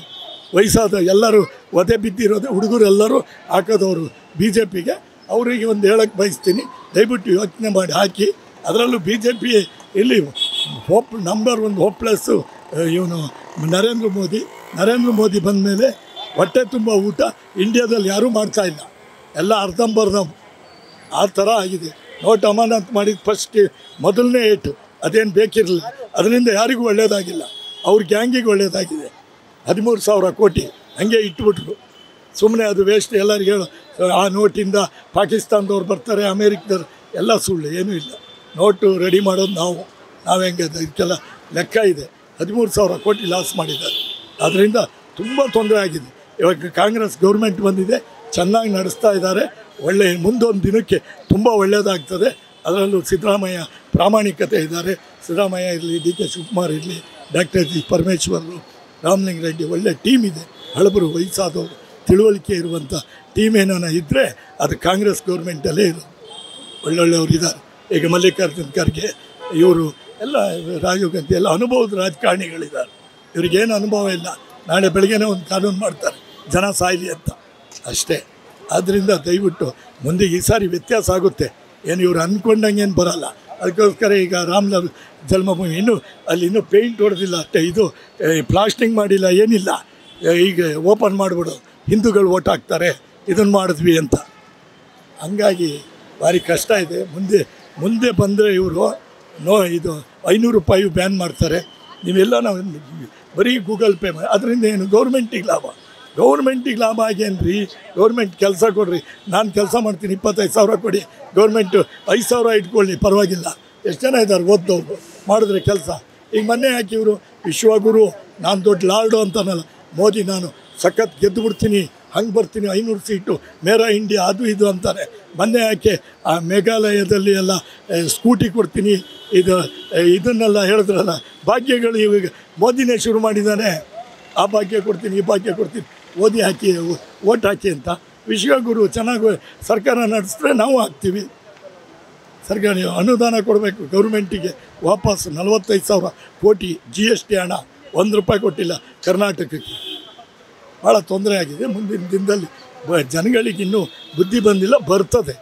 ವಯಸ್ಸಾದ ಎಲ್ಲರೂ ಒದೆ ಬಿದ್ದಿರೋದು ಹುಡುಗರೆಲ್ಲರೂ ಹಾಕೋದವರು BJPಗೆ. ಅವರಿಗೆ ಒಂದು ಹೇಳಕ್ಕೆ ಬಯಸ್ತೀನಿ, ದಯವಿಟ್ಟು ಯೋಚನೆ ಮಾಡಿ ಹಾಕಿ. ಅದರಲ್ಲೂ BJP ಇಲ್ಲಿ ನಂಬರ್ 1 ಹೋಪ್ಲೆಸ್ಸು ಇವನು ನರೇಂದ್ರ ಮೋದಿ ಬಂದ ಮೇಲೆ ಹೊಟ್ಟೆ ತುಂಬ ಊಟ ಇಂಡಿಯಾದಲ್ಲಿ ಯಾರೂ ಮಾಡ್ತಾಯಿಲ್ಲ. ಎಲ್ಲ ಅರ್ಧಂಬರ್ಧಂ ಆ ಥರ ಆಗಿದೆ. ನೋಟ್ ಅಮಾನತ್ ಮಾಡಿದ ಫಸ್ಟ್ ಮೊದಲನೇ ಏಟು ಅದೇನು ಬೇಕಿರಲಿಲ್ಲ. ಅದರಿಂದ ಯಾರಿಗೂ ಒಳ್ಳೆಯದಾಗಿಲ್ಲ, ಅವ್ರ ಗ್ಯಾಂಗಿಗೆ ಒಳ್ಳೆಯದಾಗಿದೆ. 13,000 ಕೋಟಿ ಹಂಗೆ ಇಟ್ಬಿಟ್ರು. ಸುಮ್ಮನೆ ಅದು ವೇಸ್ಟ್. ಎಲ್ಲರಿಗೂ ಹೇಳೋ ಆ ನೋಟಿಂದ ಪಾಕಿಸ್ತಾನದವ್ರು ಬರ್ತಾರೆ, ಅಮೇರಿಕದವ್ರು, ಎಲ್ಲ ಸುಳ್ಳು, ಏನೂ ಇಲ್ಲ. ನೋಟು ರೆಡಿ ಮಾಡೋದು ನಾವು ಹೆಂಗೆ ಇದಕ್ಕೆಲ್ಲ ಲೆಕ್ಕ ಇದೆ. 13,000 ಕೋಟಿ ಲಾಸ್ ಮಾಡಿದ್ದಾರೆ. ಅದರಿಂದ ತುಂಬ ತೊಂದರೆ ಆಗಿದೆ. ಇವಾಗ ಕಾಂಗ್ರೆಸ್ ಗೌರ್ಮೆಂಟ್ ಬಂದಿದೆ, ಚೆನ್ನಾಗಿ ನಡೆಸ್ತಾ ಇದ್ದಾರೆ. ಮುಂದೊಂದು ದಿನಕ್ಕೆ ತುಂಬ ಒಳ್ಳೆಯದಾಗ್ತದೆ. ಅದರಲ್ಲೂ ಸಿದ್ದರಾಮಯ್ಯ ಪ್ರಾಮಾಣಿಕತೆ ಇದ್ದಾರೆ. ಸಿದ್ದರಾಮಯ್ಯ ಇರಲಿ, DK ಶಿವಕುಮಾರ್ ಇರಲಿ, ಡಾಕ್ಟರ್ G ಪರಮೇಶ್ವರರು, ರಾಮಲಿಂಗ ರೆಡ್ಡಿ, ಒಳ್ಳೆ ಟೀಮ್ ಇದೆ. ಹಳಬರು, ವಯಸ್ಸಾದವರು, ತಿಳುವಳಿಕೆ ಇರುವಂಥ ಟೀಮ್ ಏನಾನ ಇದ್ದರೆ ಅದು ಕಾಂಗ್ರೆಸ್ ಗೌರ್ಮೆಂಟಲ್ಲೇ ಇರೋದು. ಒಳ್ಳೊಳ್ಳೆಯವರು ಇದ್ದಾರೆ. ಈಗ ಮಲ್ಲಿಕಾರ್ಜುನ್ ಖರ್ಗೆ ಇವರು ಎಲ್ಲ, ರಾಜೀವ್ ಗಾಂಧಿ ಎಲ್ಲ ಅನುಭವದ ರಾಜಕಾರಣಿಗಳಿದ್ದಾರೆ. ಇವ್ರಿಗೇನು ಅನುಭವ ಇಲ್ಲ. ನಾಳೆ ಬೆಳಗ್ಗೆನೇ ಒಂದು ಕಾನೂನು ಮಾಡ್ತಾರೆ, ಜನ ಸಾಯಲಿ ಅಂತ ಅಷ್ಟೇ. ಆದ್ದರಿಂದ ದಯವಿಟ್ಟು ಮುಂದೆ ಈ ಸಾರಿ ವ್ಯತ್ಯಾಸ ಆಗುತ್ತೆ. ಏನು ಇವರು ಅಂದ್ಕೊಂಡಂಗೆ ಏನು ಬರೋಲ್ಲ. ಅದಕ್ಕೋಸ್ಕರ ಈಗ ರಾಮಲಾಲ್ ಜನ್ಮಭೂಮಿ ಇನ್ನೂ ಪೇಂಟ್ ಹೊಡೆದಿಲ್ಲ ಅಷ್ಟೇ, ಇದು ಪ್ಲಾಸ್ಟಿಂಗ್ ಮಾಡಿಲ್ಲ, ಏನಿಲ್ಲ. ಈಗ ಓಪನ್ ಮಾಡಿಬಿಡು, ಹಿಂದೂಗಳು ಓಟ್ ಹಾಕ್ತಾರೆ, ಇದನ್ನು ಮಾಡಿದ್ವಿ ಅಂತ. ಹಂಗಾಗಿ ಭಾರಿ ಕಷ್ಟ ಇದೆ. ಮುಂದೆ ಬಂದರೆ ಇವರು ಇದು 500 ರೂಪಾಯಿ ಬ್ಯಾನ್ ಮಾಡ್ತಾರೆ. ನೀವೆಲ್ಲ ನಾವು ಬರೀ ಗೂಗಲ್ ಪೇ ಮಾಡಿ. ಅದರಿಂದ ಏನು ಗೌರ್ಮೆಂಟಿಗೆ ಲಾಭ ಆಗೇನು ರೀ? ಗೌರ್ಮೆಂಟ್ ಕೆಲಸ ಕೊಡ್ರಿ. ನಾನು ಕೆಲಸ ಮಾಡ್ತೀನಿ, 25,000 ಕೊಡಿ. ಗೌರ್ಮೆಂಟು 5,000 ಇಟ್ಕೊಳ್ಳಿ, ಪರವಾಗಿಲ್ಲ. ಎಷ್ಟು ಜನ ಇದ್ದಾರೆ ಓದ್ದವ್ರು, ಮಾಡಿದ್ರೆ ಕೆಲಸ. ಈಗ ಮೊನ್ನೆ ಹಾಕಿವರು ವಿಶ್ವಗುರು, ನಾನು ದೊಡ್ಡ ಲಾರ್ಡು ಅಂತಾನಲ್ಲ ಮೋದಿ, ನಾನು ಸಖತ್ ಗೆದ್ದು ಬಿಡ್ತೀನಿ, ಹಂಗೆ ಬರ್ತೀನಿ, 500 ಸೀಟು, ಮೇರಾ ಇಂಡಿಯಾ, ಅದು ಇದು ಅಂತಾರೆ. ಮೊನ್ನೆ ಯಾಕೆ ಆ ಮೇಘಾಲಯದಲ್ಲಿ ಎಲ್ಲ ಸ್ಕೂಟಿ ಕೊಡ್ತೀನಿ, ಇದನ್ನೆಲ್ಲ ಹೇಳಿದ್ರಲ್ಲ, ಭಾಗ್ಯಗಳು ಇವಾಗ ಮೋದಿನೇ ಶುರು ಮಾಡಿದ್ದಾನೆ. ಆ ಭಾಗ್ಯ ಕೊಡ್ತೀನಿ, ಈ ಭಾಗ್ಯ ಕೊಡ್ತೀನಿ, ಓಟ್ ಹಾಕಿ ಅಂತ. ವಿಶ್ವಗುರು ಚೆನ್ನಾಗಿ ಸರ್ಕಾರ ನಡೆಸಿದ್ರೆ ನಾವು ಹಾಕ್ತೀವಿ. ಸರ್ಕಾರ ಅನುದಾನ ಕೊಡಬೇಕು ಗೌರ್ಮೆಂಟಿಗೆ. ವಾಪಸ್ 45,000 ಕೋಟಿ GST ಹಣ 1 ರೂಪಾಯಿ ಕೊಟ್ಟಿಲ್ಲ ಕರ್ನಾಟಕಕ್ಕೆ. ಭಾಳ ತೊಂದರೆ ಆಗಿದೆ. ಮುಂದಿನ ದಿನದಲ್ಲಿ ಜನಗಳಿಗೆ ಇನ್ನೂ ಬುದ್ಧಿ ಬಂದಿಲ್ಲ, ಬರ್ತದೆ.